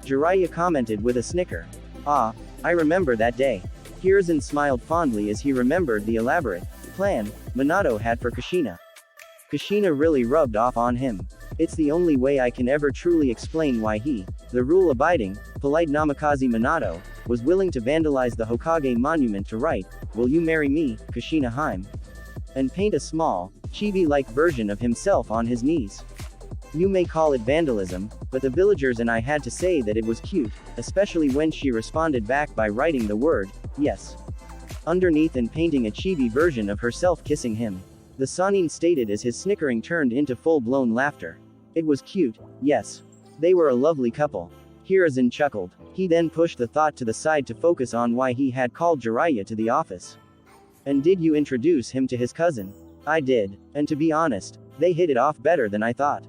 [SPEAKER 1] Jiraiya commented with a snicker. Ah, I remember that day. Hiruzen smiled fondly as he remembered the elaborate plan Minato had for Kushina. Kushina really rubbed off on him. It's the only way I can ever truly explain why he, the rule-abiding, polite Namikaze Minato, was willing to vandalize the Hokage monument to write, "Will you marry me, Kushina Haim?" and paint a small, chibi-like version of himself on his knees. You may call it vandalism, but the villagers and I had to say that it was cute, especially when she responded back by writing the word, yes, underneath and painting a chibi version of herself kissing him. The Sannin stated as his snickering turned into full-blown laughter. It was cute, yes. They were a lovely couple. Hiruzen chuckled. He then pushed the thought to the side to focus on why he had called Jiraiya to the office. And did you introduce him to his cousin? I did, and to be honest, they hit it off better than I thought.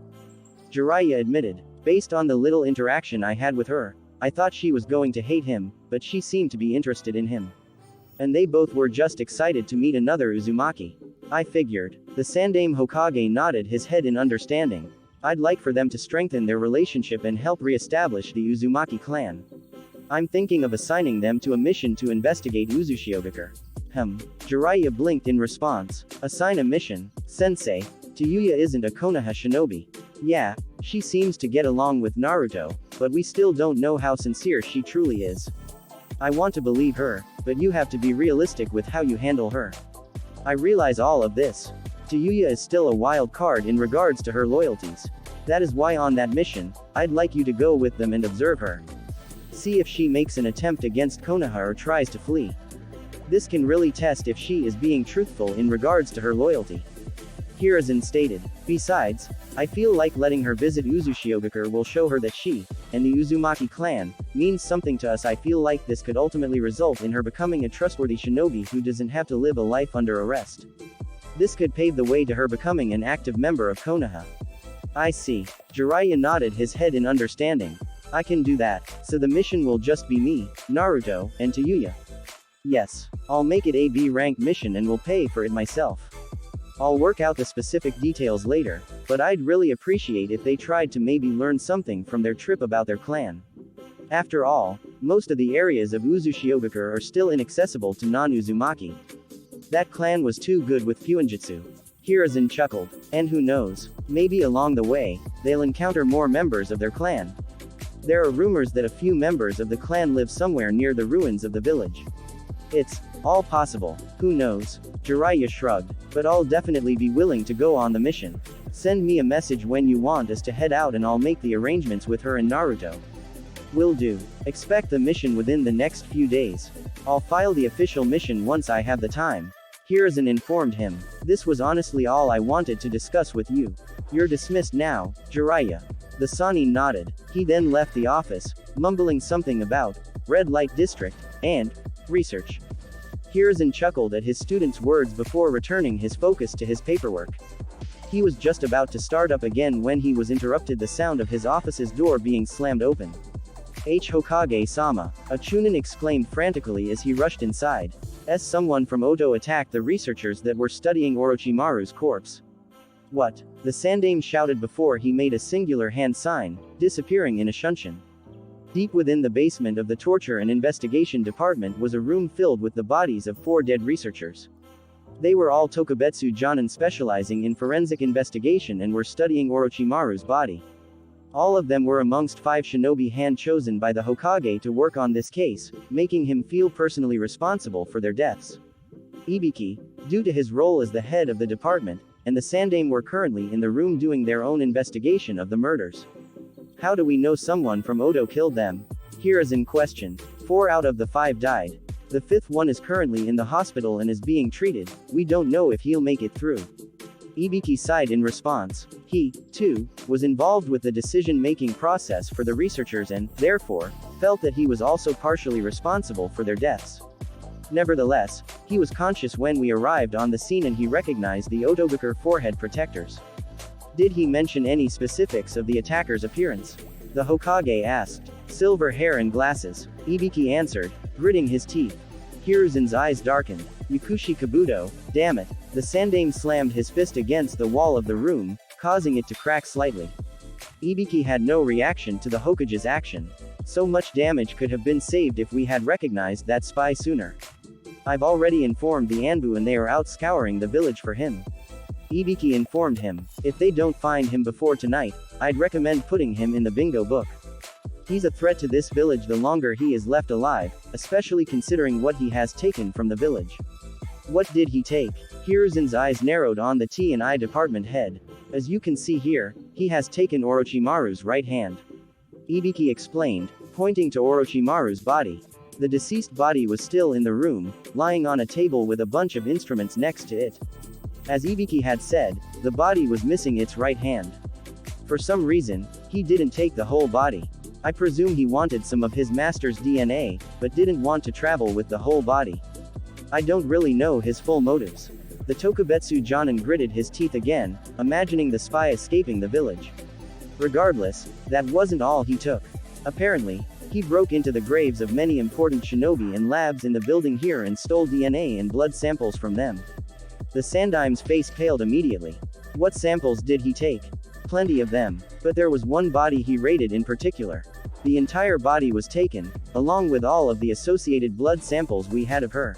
[SPEAKER 1] Jiraiya admitted. Based on the little interaction I had with her, I thought she was going to hate him, but she seemed to be interested in him. And they both were just excited to meet another Uzumaki. I figured. The Sandaime Hokage nodded his head in understanding. I'd like for them to strengthen their relationship and help re-establish the Uzumaki clan. I'm thinking of assigning them to a mission to investigate Uzushiogakure. Jiraiya blinked in response. Assign a mission, sensei? Tayuya isn't a Konoha shinobi. Yeah, she seems to get along with Naruto, but we still don't know how sincere she truly is. I want to believe her, but you have to be realistic with how you handle her. I realize all of this. Tayuya is still a wild card in regards to her loyalties. That is why on that mission, I'd like you to go with them and observe her. See if she makes an attempt against Konoha or tries to flee. This can really test if she is being truthful in regards to her loyalty. Hiruzen stated. Besides, I feel like letting her visit Uzushiogakure will show her that she, and the Uzumaki clan, means something to us. I feel like this could ultimately result in her becoming a trustworthy shinobi who doesn't have to live a life under arrest. This could pave the way to her becoming an active member of Konoha. I see. Jiraiya nodded his head in understanding. I can do that, so the mission will just be me, Naruto, and Tayuya. Yes. I'll make it a B-rank mission and will pay for it myself. I'll work out the specific details later, but I'd really appreciate if they tried to maybe learn something from their trip about their clan. After all, most of the areas of Uzushiogakure are still inaccessible to non-Uzumaki. That clan was too good with Fuinjutsu. Hiruzen chuckled. And who knows, maybe along the way, they'll encounter more members of their clan. There are rumors that a few members of the clan live somewhere near the ruins of the village. It's all possible, who knows? Jiraiya shrugged. But I'll definitely be willing to go on the mission. Send me a message when you want us to head out and I'll make the arrangements with her and Naruto. Will do. Expect the mission within the next few days. I'll file the official mission once I have the time. Hiruzen informed him. This was honestly all I wanted to discuss with you. You're dismissed now, Jiraiya. The Sannin nodded. He then left the office, mumbling something about red light district and research. Hiruzen chuckled at his student's words before returning his focus to his paperwork. He was just about to start up again when he was interrupted the sound of his office's door being slammed open. Hokage-sama, a Chunin exclaimed frantically as he rushed inside. Someone from Oto attacked the researchers that were studying Orochimaru's corpse. What? The Sandaime shouted before he made a singular hand sign, disappearing in a shunshin. Deep within the basement of the Torture and Investigation Department was a room filled with the bodies of 4 dead researchers. They were all Tokubetsu Jonin specializing in forensic investigation and were studying Orochimaru's body. All of them were amongst 5 shinobi hand-chosen by the Hokage to work on this case, making him feel personally responsible for their deaths. Ibiki, due to his role as the head of the department, and the Sandaime were currently in the room doing their own investigation of the murders. How do we know someone from Oto killed them? Hiruzen questioned. 4 out of the 5 died. The 5th one is currently in the hospital and is being treated. We don't know if he'll make it through. Ibiki sighed in response. He, too, was involved with the decision-making process for the researchers and, therefore, felt that he was also partially responsible for their deaths. Nevertheless, he was conscious when we arrived on the scene and he recognized the Otogakure forehead protectors. Did he mention any specifics of the attacker's appearance? The Hokage asked. Silver hair and glasses. Ibiki answered, gritting his teeth. Hiruzen's eyes darkened. Yakushi Kabuto, damn it. The Sandaime slammed his fist against the wall of the room, causing it to crack slightly. Ibiki had no reaction to the Hokage's action. So much damage could have been saved if we had recognized that spy sooner. I've already informed the Anbu and they are out scouring the village for him. Ibiki informed him. If they don't find him before tonight, I'd recommend putting him in the bingo book. He's a threat to this village the longer he is left alive, especially considering what he has taken from the village. What did he take? Hiruzen's eyes narrowed on the T&I department head. As you can see here, he has taken Orochimaru's right hand. Ibiki explained, pointing to Orochimaru's body. The deceased body was still in the room, lying on a table with a bunch of instruments next to it. As Ibiki had said, the body was missing its right hand. For some reason, he didn't take the whole body. I presume he wanted some of his master's DNA, but didn't want to travel with the whole body. I don't really know his full motives. The Tokubetsu Jonin gritted his teeth again, imagining the spy escaping the village. Regardless, that wasn't all he took. Apparently, he broke into the graves of many important shinobi and labs in the building here and stole DNA and blood samples from them. The Sandaime's face paled immediately. What samples did he take? Plenty of them. But there was one body he raided in particular. The entire body was taken, along with all of the associated blood samples we had of her.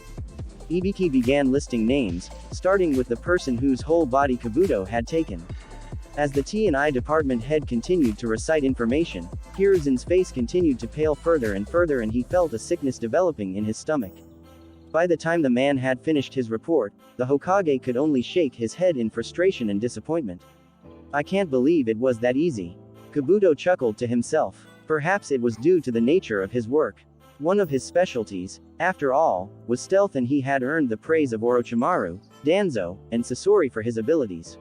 [SPEAKER 1] Ibiki began listing names, starting with the person whose whole body Kabuto had taken. As the T&I department head continued to recite information, Hiruzen's face continued to pale further and he felt a sickness developing in his stomach. By the time the man had finished his report, the Hokage could only shake his head in frustration and disappointment. I can't believe it was that easy. Kabuto chuckled to himself. Perhaps it was due to the nature of his work. One of his specialties, after all, was stealth and he had earned the praise of Orochimaru, Danzo, and Sasori for his abilities.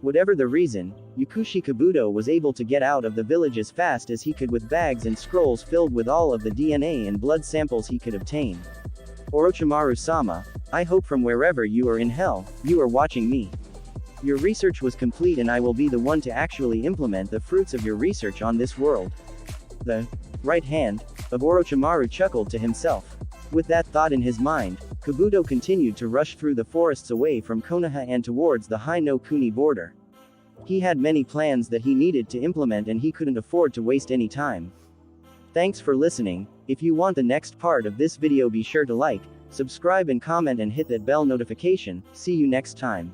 [SPEAKER 1] Whatever the reason, Yakushi Kabuto was able to get out of the village as fast as he could with bags and scrolls filled with all of the DNA and blood samples he could obtain. Orochimaru-sama, I hope from wherever you are in hell, you are watching me. Your research was complete and I will be the one to actually implement the fruits of your research on this world. The right hand of Orochimaru chuckled to himself. With that thought in his mind, Kabuto continued to rush through the forests away from Konoha and towards the Hai no Kuni border. He had many plans that he needed to implement and he couldn't afford to waste any time. Thanks for listening. If you want the next part of this video, be sure to like, subscribe and comment and hit that bell notification. See you next time.